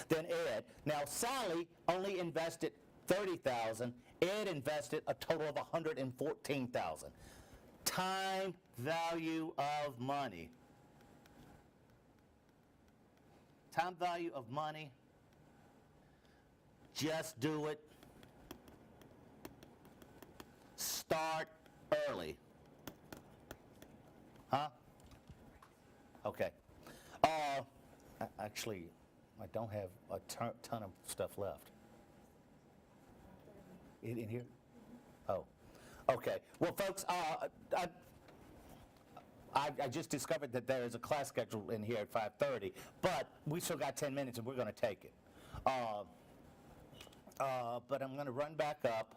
than Ed. Now, Sally only invested $30,000. Ed invested a total of $114,000. Time value of money. Time value of money. Just do it. Start early. Huh? Okay. Actually, I don't have a ton of stuff left. In here? Oh. Okay. Well, folks, I just discovered that there is a class schedule in here at 5:30, but we still got 10 minutes and we're going to take it. But I'm going to run back up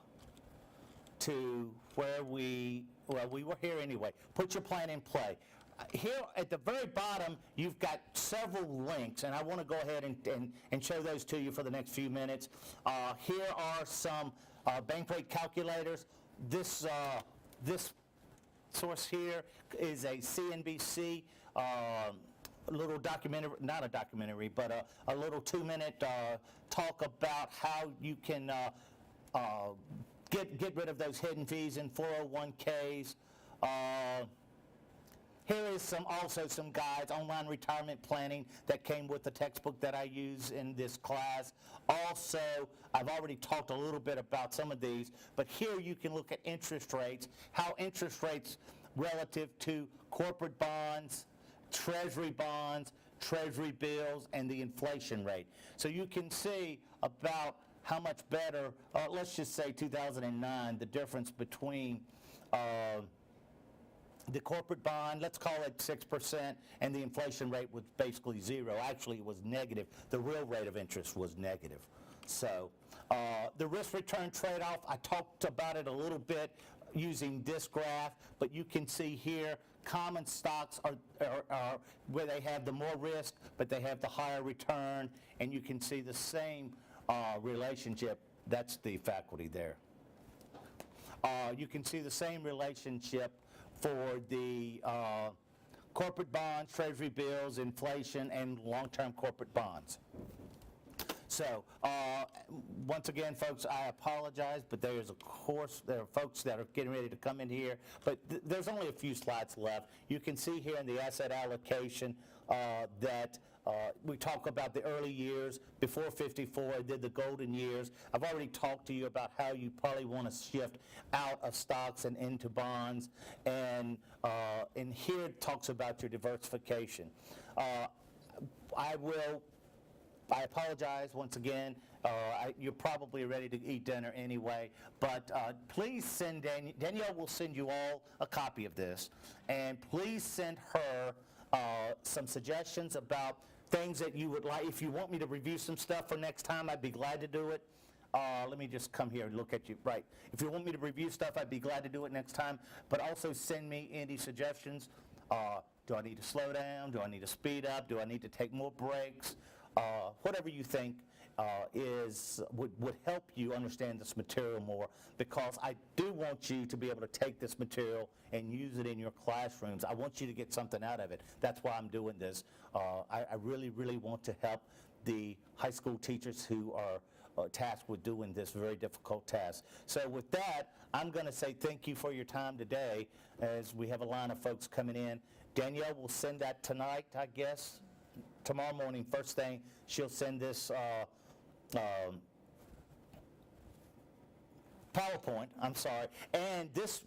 to where we were here anyway. Put your plan in play. Here at the very bottom, you've got several links, and I want to go ahead and show those to you for the next few minutes. Here are some bank rate calculators. This source here is a CNBC little documentary, not a documentary, but a little 2-minute talk about how you can get rid of those hidden fees in 401ks. Here is also some guides, online retirement planning that came with the textbook that I use in this class. Also, I've already talked a little bit about some of these, but here you can look at interest rates, how interest rates relative to corporate bonds, treasury bonds, treasury bills, and the inflation rate. So you can see about how much better, let's just say 2009, the difference between the corporate bond, let's call it 6%, and the inflation rate was basically zero. Actually, it was negative. The real rate of interest was negative. So the risk-return trade-off, I talked about it a little bit using this graph, but you can see here common stocks are where they have the more risk, but they have the higher return, and you can see the same relationship. That's the faculty there. You can see the same relationship for the corporate bonds, treasury bills, inflation, and long-term corporate bonds. So, once again, folks, I apologize, but there are folks that are getting ready to come in here, but there's only a few slides left. You can see here in the asset allocation that we talk about the early years, before 54, I did the golden years. I've already talked to you about how you probably want to shift out of stocks and into bonds, and here it talks about your diversification. I apologize once again. You're probably ready to eat dinner anyway, but please send Danielle will send you all a copy of this, and please send her some suggestions about things that you would like. If you want me to review some stuff for next time, I'd be glad to do it. Let me just come here and look at you. Right. If you want me to review stuff, I'd be glad to do it next time, but also send me any suggestions. Do I need to slow down? Do I need to speed up? Do I need to take more breaks? Whatever you think, would help you understand this material more, because I do want you to be able to take this material and use it in your classrooms. I want you to get something out of it. That's why I'm doing this. I really, really want to help the high school teachers who are tasked with doing this very difficult task. So with that, I'm going to say thank you for your time today, as we have a line of folks coming in. Danielle will send that tonight, I guess. Tomorrow morning, first thing, she'll send this PowerPoint, I'm sorry, and this,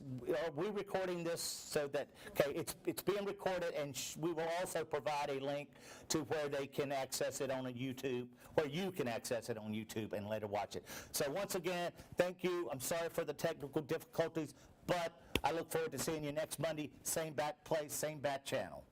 we're recording this so that, okay, it's being recorded, and we will also provide a link to where they can access it on a YouTube, where you can access it on YouTube and later watch it. So once again, thank you. I'm sorry for the technical difficulties, but I look forward to seeing you next Monday, same bat place, same bat channel.